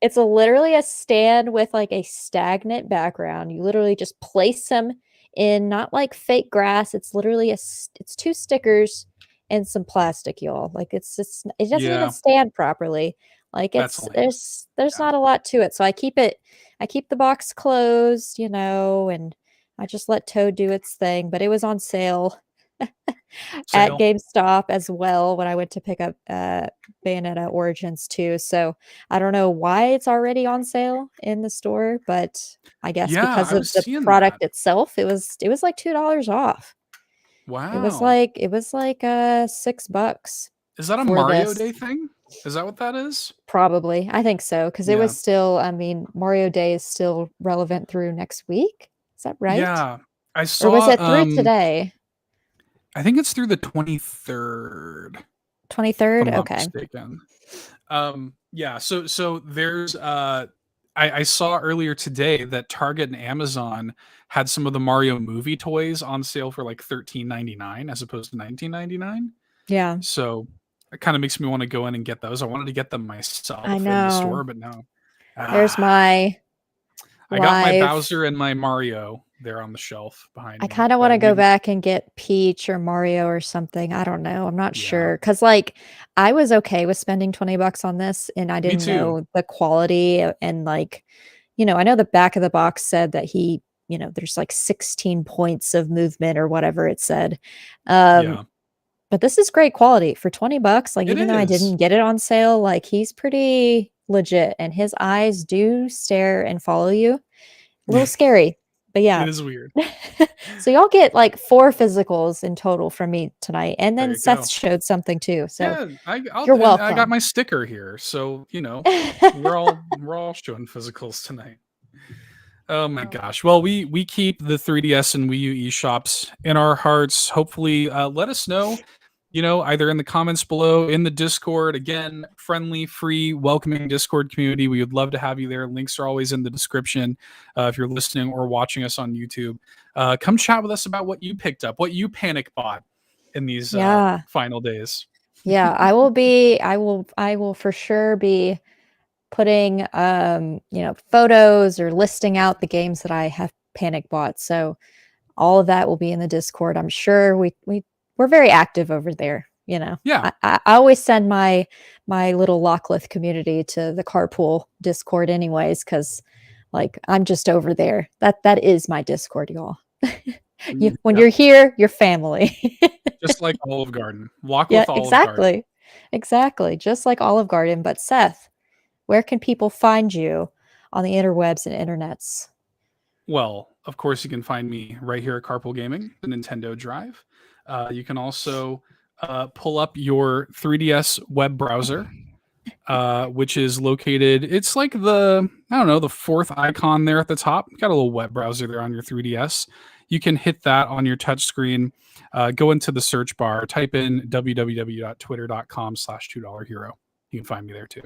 [SPEAKER 1] It's literally a stand with like a stagnant background. You literally just place them in, not like fake grass. It's literally it's two stickers and some plastic, y'all. Like it doesn't even
[SPEAKER 2] Yeah,
[SPEAKER 1] stand properly. Like
[SPEAKER 2] that's lame.
[SPEAKER 1] there's
[SPEAKER 2] Yeah.
[SPEAKER 1] not a lot to it. So I keep the box closed, and I just let Toad do its thing. But it was on sale at
[SPEAKER 2] Sale.
[SPEAKER 1] GameStop as well when I went to pick up Bayonetta Origins 2. So I don't know why it's already on sale in the store, but I guess
[SPEAKER 2] Yeah,
[SPEAKER 1] because
[SPEAKER 2] I
[SPEAKER 1] of
[SPEAKER 2] was
[SPEAKER 1] the
[SPEAKER 2] seeing
[SPEAKER 1] product
[SPEAKER 2] that.
[SPEAKER 1] itself, it was like $2 off.
[SPEAKER 2] Wow.
[SPEAKER 1] It was like $6
[SPEAKER 2] Is that a
[SPEAKER 1] for
[SPEAKER 2] Mario
[SPEAKER 1] this.
[SPEAKER 2] Day thing? Is that what that is?
[SPEAKER 1] Probably. I think so, because it
[SPEAKER 2] Yeah.
[SPEAKER 1] was still, I mean, Mario Day is still relevant through next week. Is that right?
[SPEAKER 2] Yeah. I
[SPEAKER 1] Or was
[SPEAKER 2] saw
[SPEAKER 1] it through today?
[SPEAKER 2] I think it's through the 23rd, if
[SPEAKER 1] 23rd?
[SPEAKER 2] I'm not
[SPEAKER 1] Okay.
[SPEAKER 2] mistaken. Yeah, so there's I saw earlier today that Target and Amazon had some of the Mario movie toys on sale for like $13.99 as opposed to $19.99.
[SPEAKER 1] Yeah.
[SPEAKER 2] So it kind of makes me want to go in and get those. I wanted to get them
[SPEAKER 1] I
[SPEAKER 2] myself in the
[SPEAKER 1] know.
[SPEAKER 2] store, but no.
[SPEAKER 1] There's
[SPEAKER 2] Ah,
[SPEAKER 1] my
[SPEAKER 2] I got my
[SPEAKER 1] live.
[SPEAKER 2] Bowser and my Mario there on the shelf behind
[SPEAKER 1] I
[SPEAKER 2] me,
[SPEAKER 1] kind of want
[SPEAKER 2] but
[SPEAKER 1] to go
[SPEAKER 2] maybe
[SPEAKER 1] back and get Peach or Mario or something. I don't know. I'm not
[SPEAKER 2] yeah.
[SPEAKER 1] sure. Cause like I was okay with spending $20 on this and I
[SPEAKER 2] Me
[SPEAKER 1] didn't
[SPEAKER 2] too.
[SPEAKER 1] know the quality and like, I know the back of the box said that there's like 16 points of movement or whatever it said. Um,
[SPEAKER 2] Yeah.
[SPEAKER 1] but this is great quality for $20. Like,
[SPEAKER 2] It
[SPEAKER 1] even though I
[SPEAKER 2] is.
[SPEAKER 1] didn't get it on sale, like he's pretty legit and his eyes do stare and follow you. A little scary, but
[SPEAKER 2] It
[SPEAKER 1] yeah.
[SPEAKER 2] is weird.
[SPEAKER 1] So y'all get like 4 physicals in total from me tonight. And
[SPEAKER 2] There
[SPEAKER 1] then
[SPEAKER 2] you
[SPEAKER 1] Seth
[SPEAKER 2] go.
[SPEAKER 1] showed something too. So
[SPEAKER 2] Yeah,
[SPEAKER 1] you're
[SPEAKER 2] and I got
[SPEAKER 1] welcome.
[SPEAKER 2] my sticker here, so we're all showing physicals tonight. Oh my gosh. Well, we keep the 3DS and Wii U eShops in our hearts. Hopefully, let us know, either in the comments below, in the Discord. Again, friendly, free, welcoming Discord community. We would love to have you there. Links are always in the description if you're listening or watching us on YouTube. Come chat with us about what you picked up, what you panic bought in these
[SPEAKER 1] Yeah.
[SPEAKER 2] final days.
[SPEAKER 1] Yeah. I will for sure be putting photos or listing out the games that I have panic bought. So all of that will be in the Discord. I'm sure we're very active over there.
[SPEAKER 2] Yeah.
[SPEAKER 1] I always send my little Lockleth community to the carpool Discord anyways, because like I'm just over there. That is my Discord, y'all. When
[SPEAKER 2] Yeah.
[SPEAKER 1] you're here, you're family.
[SPEAKER 2] Just like Olive Garden. Walk
[SPEAKER 1] Yeah,
[SPEAKER 2] with Olive Garden.
[SPEAKER 1] exactly. Exactly. Just like Olive Garden. But Seth, where can people find you on the interwebs and internets?
[SPEAKER 2] Well, of course, you can find me right here at Carpool Gaming, the Nintendo Drive. You can also pull up your 3DS web browser, which is located. It's like the fourth icon there at the top. Got a little web browser there on your 3DS. You can hit that on your touch screen. Go into the search bar, type in www.twitter.com/$2hero. You can find me there too.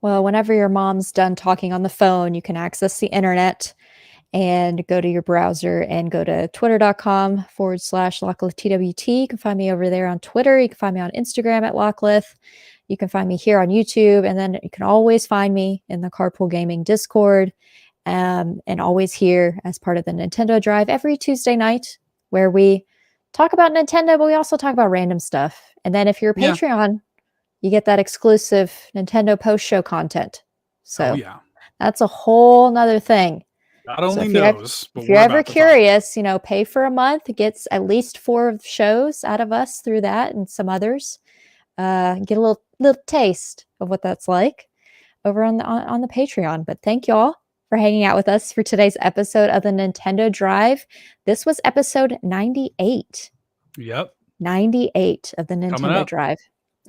[SPEAKER 1] Well, whenever your mom's done talking on the phone, you can access the internet and go to your browser and go to twitter.com/LocklithTWT. You can find me over there on Twitter. You can find me on Instagram at Locklith. You can find me here on YouTube. And then you can always find me in the Carpool Gaming Discord, and always here as part of the Nintendo Drive every Tuesday night, where we talk about Nintendo, but we also talk about random stuff. And then if you're a Patreon, you get that exclusive Nintendo post-show content. So that's a whole nother thing.
[SPEAKER 2] God only knows.
[SPEAKER 1] If you're ever curious, pay for a month. It gets at least 4 shows out of us through that and some others. Get a little taste of what that's like over on the Patreon. But thank y'all for hanging out with us for today's episode of the Nintendo Drive. This was episode 98.
[SPEAKER 2] Yep.
[SPEAKER 1] 98 of the Nintendo Drive.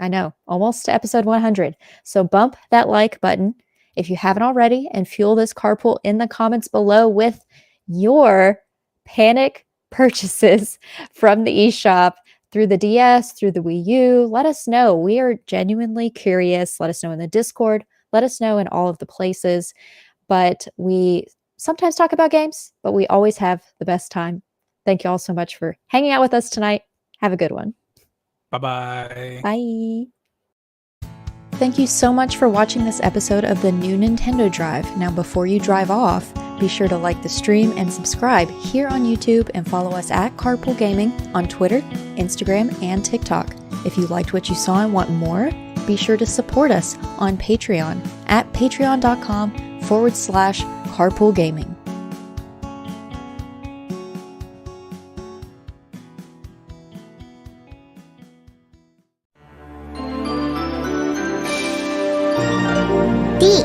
[SPEAKER 1] I know, almost to episode 100. So bump that like button if you haven't already, and fuel this carpool in the comments below with your panic purchases from the eShop through the DS, through the Wii U. Let us know. We are genuinely curious. Let us know in the Discord. Let us know in all of the places. But we sometimes talk about games, but we always have the best time. Thank you all so much for hanging out with us tonight. Have a good one.
[SPEAKER 2] Bye-bye.
[SPEAKER 1] Bye. Thank you so much for watching this episode of the new Nintendo Drive. Now, before you drive off, be sure to like the stream and subscribe here on YouTube, and follow us at Carpool Gaming on Twitter, Instagram, and TikTok. If you liked what you saw and want more, be sure to support us on Patreon at patreon.com/Carpool Gaming.
[SPEAKER 3] Beak.